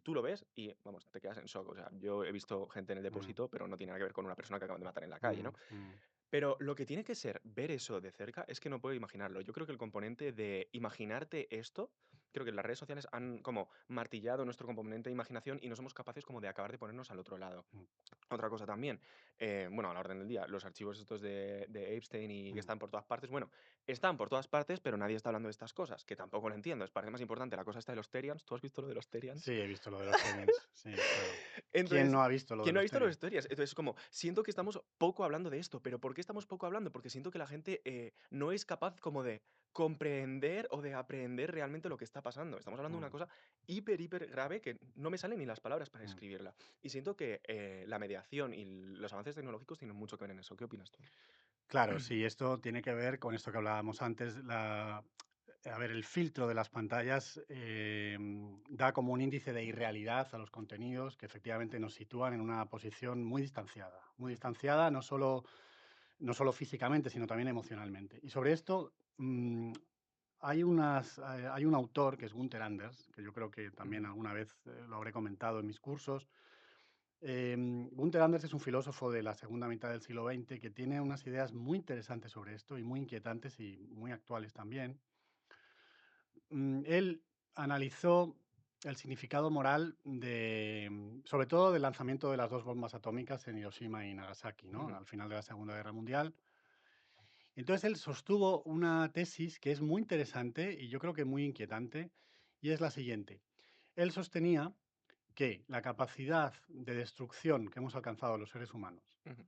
tú lo ves y, vamos, te quedas en shock. O sea, yo he visto gente en el Mm, depósito, pero no tiene nada que ver con una persona que acaban de matar en la calle, ¿no? mm, mm, Pero lo que tiene que ser ver eso de cerca es que no puedo imaginarlo. Yo creo que el componente de imaginarte esto, creo que las redes sociales han como martillado nuestro componente de imaginación y no somos capaces como de acabar de ponernos al otro lado. mm, Otra cosa también, bueno, a la orden del día, los archivos estos de Epstein y que mm. están por todas partes, bueno, están por todas partes, pero nadie está hablando de estas cosas, que tampoco lo entiendo. Es parece más importante la cosa esta de los Terians. ¿Tú has visto lo de los Terians? Sí, he visto lo de los Terians, sí, claro. ¿Quién Entonces, no ha visto lo de ¿quién no ha los visto los Terians? Stories? Entonces, como, siento que estamos poco hablando de esto, pero ¿por qué estamos poco hablando? Porque siento que la gente no es capaz como de comprender o de aprender realmente lo que está pasando. Estamos hablando de una Mm, cosa hiper, hiper grave que no me salen ni las palabras para mm. escribirla. Y siento que la mediación y los avances tecnológicos tienen mucho que ver en eso. ¿Qué opinas tú? Claro, sí, esto tiene que ver con esto que hablábamos antes, a ver, el filtro de las pantallas da como un índice de irrealidad a los contenidos que efectivamente nos sitúan en una posición muy Ujú, distanciada, no solo físicamente, sino también emocionalmente. Y sobre esto hay un autor que es Gunther Anders, que yo creo que también ujú, alguna vez lo habré comentado en mis cursos. Gunther Anders es un filósofo de la segunda mitad del siglo XX que tiene unas ideas muy interesantes sobre esto y muy inquietantes y muy actuales también. Él analizó el significado moral sobre todo del lanzamiento de las dos bombas atómicas en Hiroshima y Nagasaki, ¿no? ujú, Al final de la Segunda Guerra Mundial. Entonces él sostuvo una tesis que es muy interesante y yo creo que muy inquietante, y es la siguiente. Él sostenía que la capacidad de destrucción que hemos alcanzado los seres humanos ujú,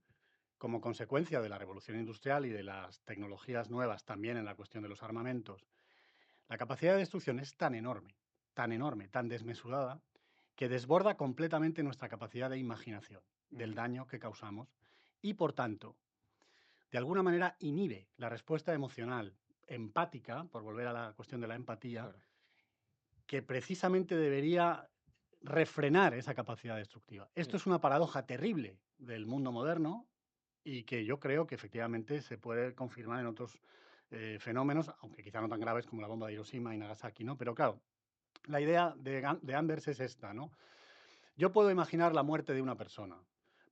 como consecuencia de la revolución industrial y de las tecnologías nuevas también en la cuestión de los armamentos, la capacidad de destrucción es tan enorme, tan desmesurada, que desborda completamente nuestra capacidad de imaginación del ujú, daño que causamos y, por tanto, de alguna manera inhibe la respuesta emocional, empática, por volver a la cuestión de la empatía, claro. que precisamente debería refrenar esa capacidad destructiva. Esto Sí. es una paradoja terrible del mundo moderno y que yo creo que efectivamente se puede confirmar en otros fenómenos, aunque quizá no tan graves como la bomba de Hiroshima y Nagasaki, ¿no? Pero claro, la idea de Anders es esta, ¿no? Yo puedo imaginar la muerte de una persona,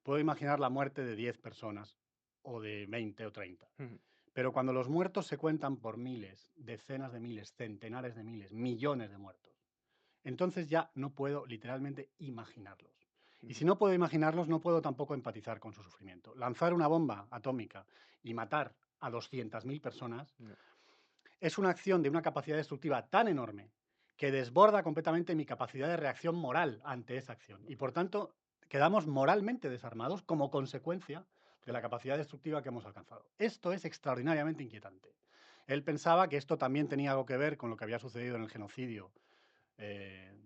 puedo imaginar la muerte de 10 personas, o de 20 o 30. Ujú, Pero cuando los muertos se cuentan por miles, decenas de miles, centenares de miles, millones de muertos, entonces ya no puedo literalmente imaginarlos. Y ujú, si no puedo imaginarlos, no puedo tampoco empatizar con su sufrimiento. Lanzar una bomba atómica y matar a 200.000 personas no, es una acción de una capacidad destructiva tan enorme que desborda completamente mi capacidad de reacción moral ante esa acción. no, Y por tanto, quedamos moralmente desarmados como consecuencia de la claro. capacidad destructiva que hemos alcanzado. Esto es extraordinariamente inquietante. Él pensaba que esto también tenía algo que ver con lo que había sucedido en el genocidio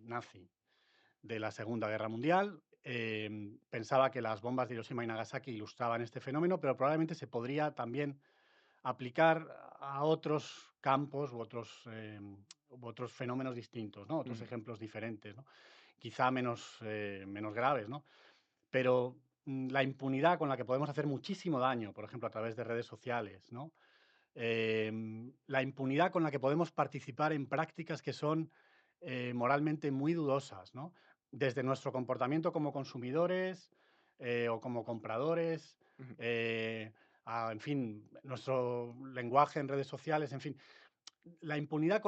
nazi de la Segunda Guerra Mundial. Pensaba que las bombas de Hiroshima y Nagasaki ilustraban este fenómeno, pero probablemente se podría también aplicar a otros campos u otros fenómenos distintos, ¿no? Otros Ujú, ejemplos diferentes, ¿no? Quizá menos graves, ¿no? Pero la impunidad con la que podemos hacer muchísimo daño, por ejemplo, a través de redes sociales, ¿no? La impunidad con la que podemos participar en prácticas que son moralmente muy dudosas, ¿no? desde nuestro comportamiento como consumidores o como compradores, Ujú. eh, en fin, nuestro lenguaje en redes sociales, en fin, la impunidad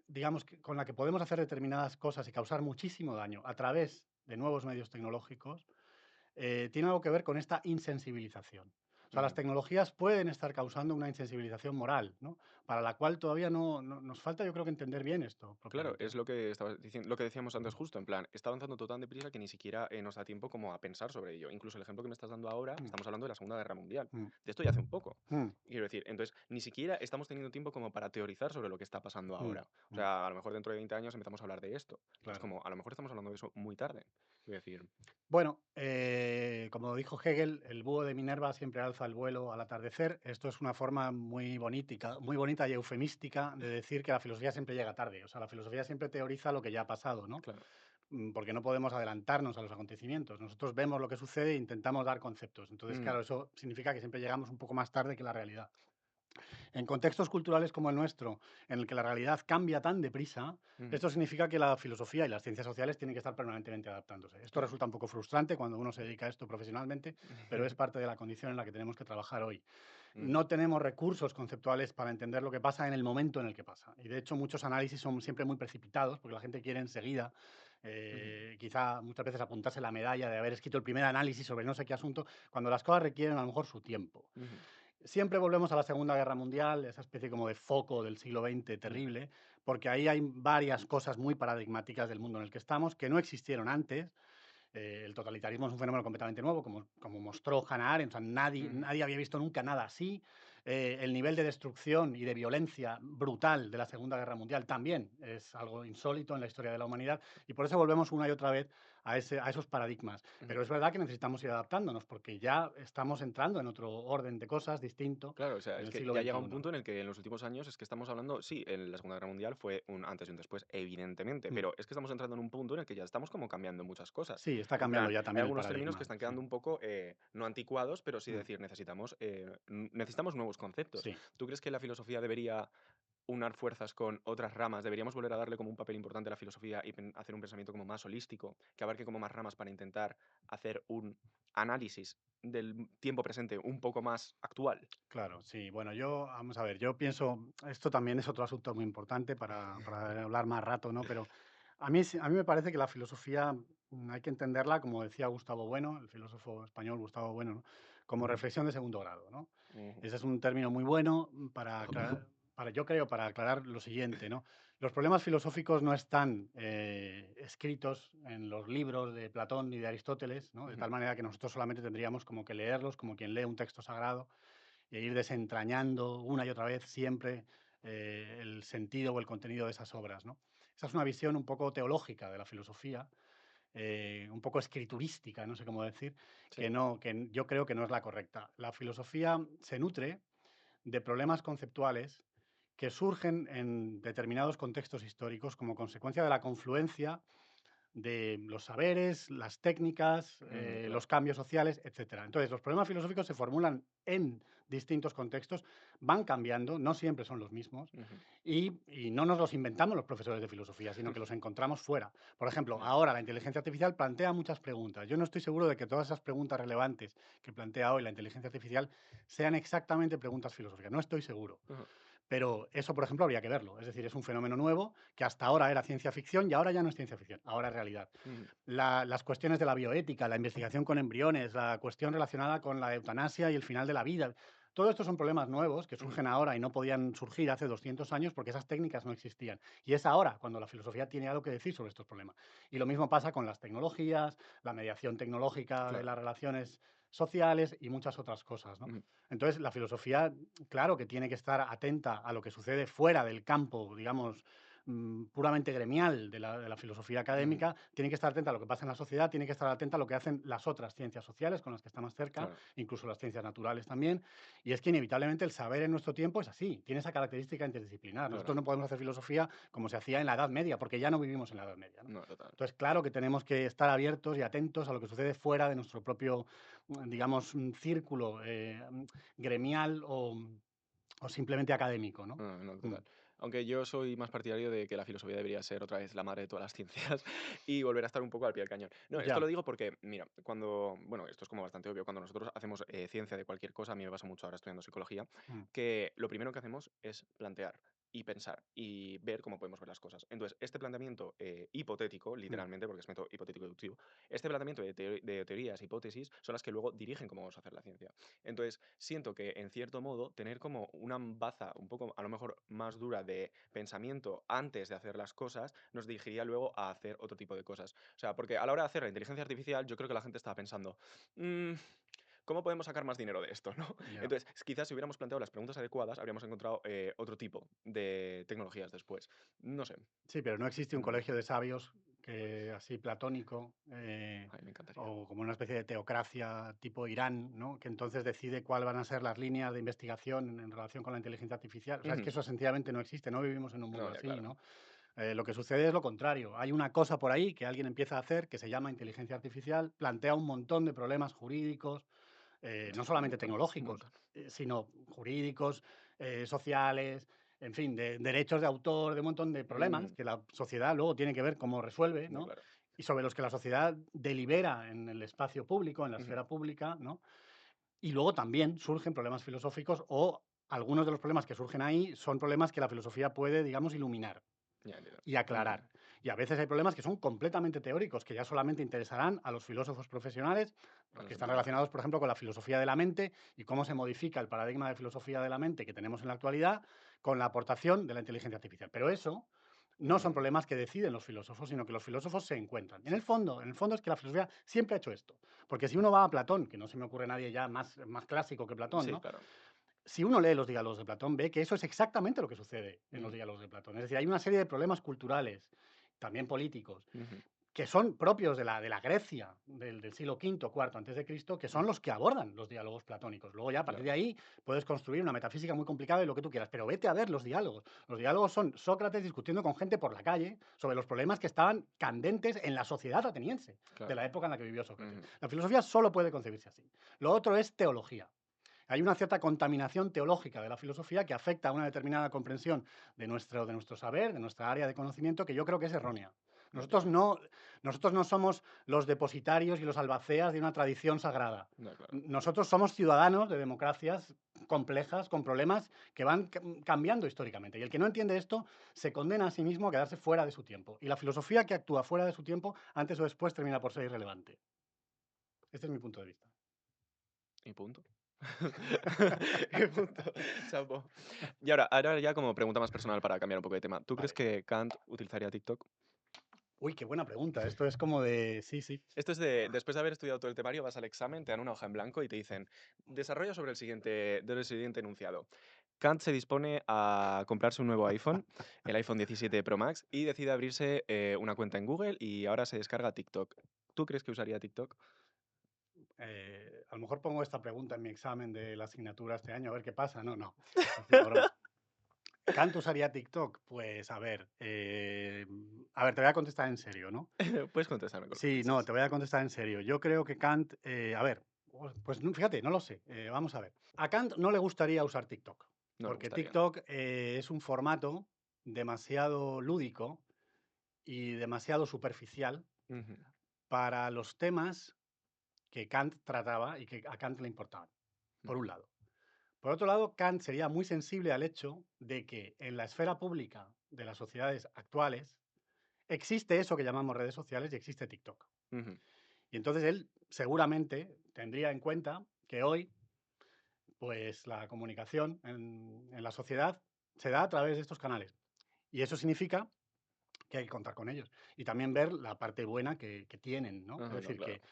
digamos, con la que podemos hacer determinadas cosas y causar muchísimo daño a través de nuevos medios tecnológicos, tiene algo que ver con esta insensibilización. O sea, las Ujú. tecnologías pueden estar causando una insensibilización moral, ¿no? Para la cual todavía nos falta, yo creo que entender bien esto Claro, propiamente, es ¿no? lo que estabas diciendo, lo que decíamos antes justo, en plan, está avanzando todo tan deprisa que ni siquiera nos da tiempo como a pensar sobre ello. Incluso el ejemplo que me estás dando ahora, Mm, estamos hablando de la Segunda Guerra Mundial. mm, De esto ya hace un poco. mm, Quiero decir, entonces, ni siquiera estamos teniendo tiempo como para teorizar sobre lo que está pasando mm, ahora. O mm, sea, a lo mejor dentro de 20 años empezamos a hablar de esto. Es claro. como, a lo mejor estamos hablando de eso muy tarde. Quiero decir, Bueno, como dijo Hegel, el búho de Minerva siempre alza el vuelo al atardecer. Esto es una forma muy bonita y eufemística de decir que la filosofía siempre llega tarde. O sea, la filosofía siempre teoriza lo que ya ha pasado, ¿no? claro. Porque no podemos adelantarnos a los acontecimientos. Nosotros vemos lo que sucede e intentamos dar conceptos. Entonces, Mm, claro, eso significa que siempre llegamos un poco más tarde que la realidad. En contextos culturales como el nuestro, en el que la realidad cambia tan deprisa, ujú, esto significa que la filosofía y las ciencias sociales tienen que estar permanentemente adaptándose. Esto claro. resulta un poco frustrante cuando uno se dedica a esto profesionalmente, pero es parte de la condición en la que tenemos que trabajar hoy. Ujú, No tenemos recursos conceptuales para entender lo que pasa en el momento en el que pasa. Y de hecho muchos análisis son siempre muy precipitados porque la gente quiere enseguida, ujú, quizá muchas veces apuntarse la medalla de haber escrito el primer análisis sobre no sé qué asunto, cuando las cosas requieren a lo mejor su tiempo. ujú, Siempre volvemos a la Segunda Guerra Mundial, esa especie como de foco del siglo XX ujú, terrible, porque ahí hay varias cosas muy paradigmáticas del mundo en el que estamos que no existieron antes. El totalitarismo es un fenómeno completamente nuevo, como mostró Hannah Arendt. O sea, ujú, nadie había visto nunca nada así. El nivel de destrucción y de violencia brutal de la Segunda Guerra Mundial también es algo insólito en la historia de la humanidad. Y por eso volvemos una y otra vez a esos paradigmas. ujú. Pero es verdad que necesitamos ir adaptándonos porque ya estamos entrando en otro orden de cosas distinto Claro, o sea, en es el que siglo ya llega un XXI. punto en el que en los últimos años es que estamos hablando, sí, en la Segunda Guerra Mundial fue un antes y un después, evidentemente, Mm. pero es que estamos entrando en un punto en el que ya estamos como cambiando muchas cosas. Sí, está En cambiando plan, ya hay también el algunos términos que paradigma. están Sí. quedando un poco, no anticuados, pero sí Mm. decir, necesitamos nuevos conceptos. Sí. ¿Tú crees que la filosofía debería unar fuerzas con otras ramas? ¿Deberíamos volver a darle como un papel importante a la filosofía y hacer un pensamiento como más holístico, que abarque como más ramas para intentar hacer un análisis del tiempo presente un poco más actual? Claro, sí. Bueno, vamos a ver, yo pienso, esto también es otro asunto muy importante para hablar más rato, ¿no? Pero a mí me parece que la filosofía hay que entenderla, como decía Gustavo Bueno, el filósofo español Gustavo Bueno, ¿no? Como Ujú, reflexión de segundo grado, ¿no? ujú, Ese es un término muy bueno yo creo, para aclarar lo siguiente, ¿no? Los problemas filosóficos no están escritos en los libros de Platón ni de Aristóteles, ¿no? De ujú. tal manera que nosotros solamente tendríamos como que leerlos como quien lee un texto sagrado e ir desentrañando una y otra vez siempre el sentido o el contenido de esas obras, ¿no? Esa es una visión un poco teológica de la filosofía, un poco escriturística, no sé cómo decir, Sí. que yo creo que no es la correcta. La filosofía se nutre de problemas conceptuales que surgen en determinados contextos históricos como consecuencia de la confluencia de los saberes, las técnicas, Claro. los cambios sociales, etcétera. Entonces, los problemas filosóficos se formulan en distintos contextos, van cambiando, no siempre son los mismos, Ujú. y no nos los inventamos los profesores de filosofía, sino que los encontramos fuera. Por ejemplo, Claro. ahora la inteligencia artificial plantea muchas preguntas. Yo no estoy seguro de que todas esas preguntas relevantes que plantea hoy la inteligencia artificial sean exactamente preguntas filosóficas. No estoy seguro. Ajá. Pero eso, por ejemplo, habría que verlo. Es decir, es un fenómeno nuevo que hasta ahora era ciencia ficción y ahora ya no es ciencia ficción, ahora es realidad. Ujú. Las cuestiones de la bioética, la investigación con embriones, la cuestión relacionada con la eutanasia y el final de la vida. Todo esto son problemas nuevos que Ujú. surgen ahora y no podían surgir hace 200 años porque esas técnicas no existían. Y es ahora cuando la filosofía tiene algo que decir sobre estos problemas. Y lo mismo pasa con las tecnologías, la mediación tecnológica de Claro. las relaciones sociales y muchas otras cosas, ¿no? Ujú. Entonces, la filosofía, claro que tiene que estar atenta a lo que sucede fuera del campo, digamos, puramente gremial de la filosofía Ujú. académica, tiene que estar atenta a lo que pasa en la sociedad, tiene que estar atenta a lo que hacen las otras ciencias sociales con las que está más cerca, Claro. incluso las ciencias naturales también. Y es que inevitablemente el saber en nuestro tiempo es así, tiene esa característica interdisciplinar. Claro. Nosotros no podemos hacer filosofía como se hacía en la Edad Media, porque ya no vivimos en la Edad Media, ¿no? No, total. Entonces, claro que tenemos que estar abiertos y atentos a lo que sucede fuera de nuestro propio, digamos, círculo gremial o simplemente académico, ¿no? No, no, Mm, total. Aunque yo soy más partidario de que la filosofía debería ser otra vez la madre de todas las ciencias y volver a estar un poco al pie del cañón. No, esto Ya, lo digo porque, mira, bueno, esto es como bastante obvio, cuando nosotros hacemos ciencia de cualquier cosa, a mí me pasa mucho ahora estudiando psicología, mm, que lo primero que hacemos es plantear y pensar y ver cómo podemos ver las cosas. Entonces, este planteamiento hipotético, mm, literalmente, porque es método hipotético deductivo, este planteamiento de teorías, hipótesis, son las que luego dirigen cómo vamos a hacer la ciencia. Entonces, siento que en cierto modo tener como una baza un poco a lo mejor más dura de pensamiento antes de hacer las cosas nos dirigiría luego a hacer otro tipo de cosas. O sea, porque a la hora de hacer la inteligencia artificial, yo creo que la gente estaba pensando, "Mm, ¿cómo podemos sacar más dinero de esto?", ¿no? ya. Entonces, quizás si hubiéramos planteado las preguntas adecuadas, habríamos encontrado otro tipo de tecnologías después. No sé, Sí, pero no existe un mm, colegio de sabios que así platónico, a mí me encantaría. o como una especie de teocracia tipo Irán, ¿no? Que entonces decide cuáles van a ser las líneas de investigación en relación con la inteligencia artificial. O sea, es que Ujú. eso sencillamente no existe, no vivimos en un mundo No, ya así, claro. ¿no? Lo que sucede es lo contrario. Hay una cosa por ahí que alguien empieza a hacer que se llama inteligencia artificial, plantea un montón de problemas jurídicos, no Sí, un solamente montón, un tecnológicos, montón. sino jurídicos, sociales, en fin, de derechos de autor, de un montón de problemas Mm, que la sociedad luego tiene que ver cómo resuelve, ya ¿no? claro. Y sobre los que la sociedad delibera en el espacio público, en la Ujú. esfera pública, ¿no? Y luego también surgen problemas filosóficos o algunos de los problemas que surgen ahí son problemas que la filosofía puede, digamos, iluminar Ya entiendo. y Mm, aclarar. Y a veces hay problemas que son completamente teóricos, que ya solamente interesarán a los filósofos profesionales, a porque los están entendidos. relacionados, por ejemplo, con la filosofía de la mente y cómo se modifica el paradigma de filosofía de la mente que tenemos en la actualidad con la aportación de la inteligencia artificial. Pero eso no son Mm, problemas que deciden los filósofos, sino que los filósofos se encuentran. sí, En el fondo es que la filosofía siempre ha hecho esto. Porque si uno va a Platón, que no se me ocurre nadie ya más clásico que Platón, sí, ¿no? claro. Si uno lee los diálogos de Platón, ve que eso es exactamente lo que sucede en los Ujú, diálogos de Platón. Es decir, hay una serie de problemas culturales, también políticos, ujú, que son propios de la Grecia del siglo V, cuarto antes de Cristo, que son ujú, los que abordan los diálogos platónicos. Luego ya a partir claro. de ahí puedes construir una metafísica muy complicada y lo que tú quieras, pero vete a ver los diálogos. Los diálogos son Sócrates discutiendo con gente por la calle sobre los problemas que estaban candentes en la sociedad ateniense de Claro. la época en la que vivió Sócrates. Ujú. La filosofía solo puede concebirse así. Lo otro es teología. Hay una cierta contaminación teológica de la filosofía que afecta a una determinada comprensión de nuestro saber, de nuestra área de conocimiento, que yo creo que es errónea. Nosotros Entiendo. no, nosotros no somos los depositarios y los albaceas de una tradición sagrada. No, claro. Nosotros somos ciudadanos de democracias complejas, con problemas que van cambiando históricamente. Y el que no entiende esto se condena a sí mismo a quedarse fuera de su tiempo. Y la filosofía que actúa fuera de su tiempo, antes o después termina por ser irrelevante. Este es mi punto de vista. Y punto. Y punto. Chapo. Y ahora ya como pregunta más personal para cambiar un poco de tema. ¿Tú crees Vale. que Kant utilizaría TikTok? Uy, qué buena pregunta. Esto es como de sí, sí. Esto es de, después de haber estudiado todo el temario, vas al examen, te dan una hoja en blanco y te dicen, desarrolla del siguiente enunciado. Kant se dispone a comprarse un nuevo iPhone, el iPhone 17 Pro Max, y decide abrirse una cuenta en Google y ahora se descarga TikTok. ¿Tú crees que usaría TikTok? A lo mejor pongo esta pregunta en mi examen de la asignatura este año, a ver qué pasa. No, no, haciendo broma. ¿Canto usaría TikTok? Pues a ver, te voy a contestar en serio, ¿no? Puedes contestarme con lo que Sí, no, pienses. te voy a contestar en serio. Yo creo que Kant, a ver, pues fíjate, no lo sé. Vamos a ver. A Kant no le gustaría usar TikTok, No le porque gustaría. TikTok es un formato demasiado lúdico y demasiado superficial Ujú, para los temas que Kant trataba y que a Kant le importaban, por ujú, un lado. Por otro lado, Kant sería muy sensible al hecho de que en la esfera pública de las sociedades actuales existe eso que llamamos redes sociales y existe TikTok. ujú, Y entonces él seguramente tendría en cuenta que hoy, pues la comunicación en la sociedad se da a través de estos canales. Y eso significa que hay que contar con ellos. Y también ver la parte buena que tienen, ¿no? Es ajá, no, decir, claro. que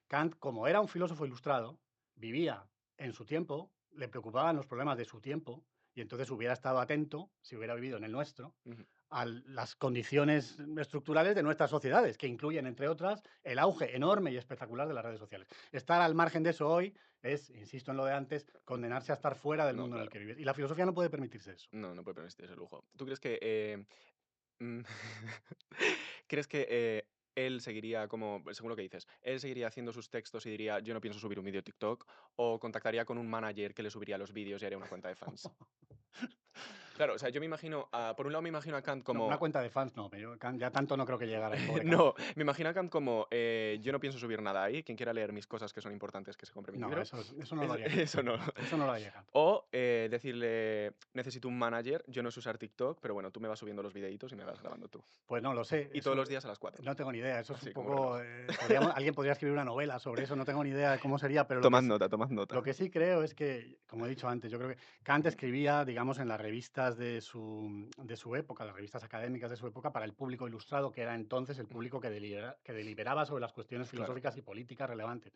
Kant, como era un filósofo ilustrado, vivía en su tiempo, le preocupaban los problemas de su tiempo y entonces hubiera estado atento, si hubiera vivido en el nuestro, Ujú, a las condiciones estructurales de nuestras sociedades, que incluyen, entre otras, el auge enorme y espectacular de las redes sociales. Estar al margen de eso hoy es, insisto en lo de antes, condenarse a estar fuera del no, mundo en el claro. que vives. Y la filosofía no puede permitirse eso. No, no puede permitirse ese lujo. ¿Tú crees que mm, crees que él seguiría como, según lo que dices, él seguiría haciendo sus textos y diría, yo no pienso subir un vídeo a TikTok, o contactaría con un manager que le subiría los vídeos y haría una cuenta de fans? Claro, o sea, yo me imagino, por un lado me imagino a Kant No, una como cuenta de fans no, pero Kant ya tanto no creo que llegara el pobre Kant. no, me imagino a Kant como, yo no pienso subir nada ahí, quien quiera leer mis cosas que son importantes, que se compre mi No, libro. eso no lo haría Kant. Eso no. Eso no lo haría Kant. O, decirle: "Necesito un manager, yo no sé usar TikTok, pero bueno, tú me vas subiendo los videitos y me vas grabando tú. Pues no lo sé, Y todos eso los días a las 4 no tengo ni idea. Eso es un así como reloj". poco, alguien podría escribir una novela sobre eso, no tengo ni idea de cómo sería, pero Tomad nota, tomad lo nota. que sí creo es que, como he dicho antes, yo creo que Kant escribía, digamos, en las revistas de su época, las revistas académicas de su época, para el público ilustrado, que era entonces el Ujú, público que deliberaba sobre las cuestiones claro, filosóficas y políticas relevantes.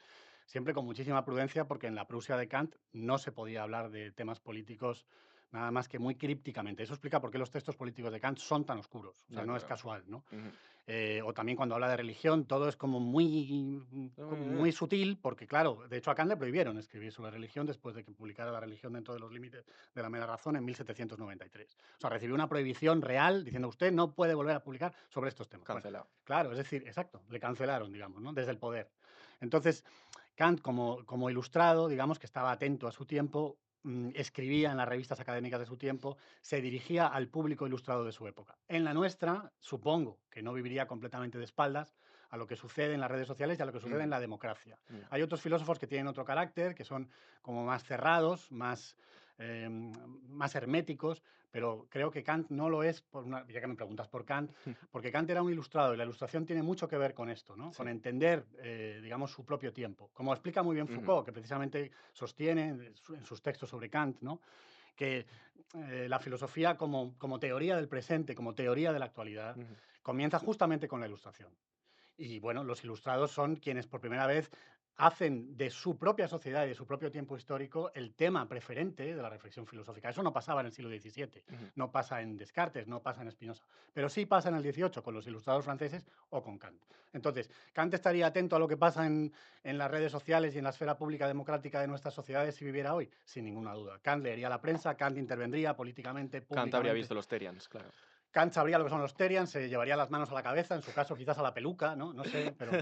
Siempre con muchísima prudencia, porque en la Prusia de Kant no se podía hablar de temas políticos nada más que muy crípticamente. Eso explica por qué los textos políticos de Kant son tan oscuros. O sea, ya, no es claro. casual, ¿no? Ujú. O también cuando habla de religión, todo es como muy sutil, porque claro, de hecho a Kant le prohibieron escribir sobre religión después de que publicara La religión dentro de los límites de la mera razón en 1793. O sea, recibió una prohibición real diciendo usted no puede volver a publicar sobre estos temas. Bueno, Cancelado. claro, es decir, exacto, le cancelaron, digamos, ¿no? Desde el poder. Entonces, Kant, como ilustrado, digamos que estaba atento a su tiempo, escribía en las revistas académicas de su tiempo, se dirigía al público ilustrado de su época. En la nuestra, supongo que no viviría completamente de espaldas a lo que sucede en las redes sociales y a lo que sucede en Ujú, la democracia. ya. Hay otros filósofos que tienen otro carácter, que son como más cerrados, más herméticos, pero creo que Kant no lo es, ya que me preguntas por Kant, porque Kant era un ilustrado y la ilustración tiene mucho que ver con esto, ¿no? Sí. Con entender, digamos, su propio tiempo. Como explica muy bien Ujú, Foucault, que precisamente sostiene en sus textos sobre Kant, ¿no? Que la filosofía como teoría del presente, como teoría de la actualidad, ujú. comienza justamente con la ilustración. Y bueno, los ilustrados son quienes por primera vez hacen de su propia sociedad y de su propio tiempo histórico el tema preferente de la reflexión filosófica. Eso no pasaba en el siglo XVII, Ujú. no pasa en Descartes, no pasa en Spinoza, pero sí pasa en el XVIII con los ilustrados franceses o con Kant. Entonces, Kant estaría atento a lo que pasa en las redes sociales y en la esfera pública democrática de nuestras sociedades si viviera hoy, sin ninguna duda. Kant leería la prensa, Kant intervendría políticamente, Kant habría públicamente. visto los Terians, claro. Kant sabría lo que son los Terians, se llevaría las manos a la cabeza, en su caso quizás a la peluca, ¿no? No sé, pero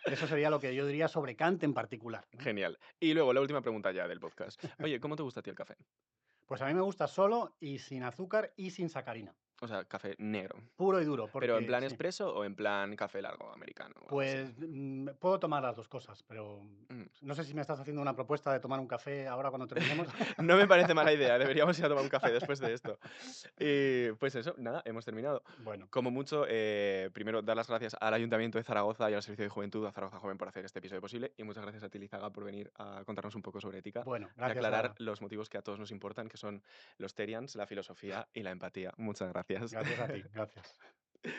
eso sería lo que yo diría sobre Kant en particular, ¿no? Genial. Y luego la última pregunta ya del podcast. Oye, ¿cómo te gusta a ti el café? Pues a mí me gusta solo y sin azúcar y sin sacarina, O sea, café negro. puro y duro, ¿Pero en porque plan sí. expreso o en plan café largo americano o algo así? Pues, puedo tomar las 2 cosas, pero Mm. no sé si me estás haciendo una propuesta de tomar un café ahora cuando terminemos. No me parece mala idea, deberíamos ir a tomar un café después de esto. Y pues eso, nada, hemos terminado. Bueno, Como mucho, primero dar las gracias al Ayuntamiento de Zaragoza y al Servicio de Juventud, a Zaragoza Joven, por hacer este episodio posible. Y muchas gracias a ti, Lizaga, por venir a contarnos un poco sobre ética bueno, y gracias aclarar a los motivos que a todos nos importan, que son los Terians, la filosofía y la empatía. Muchas gracias. gracias a ti, gracias.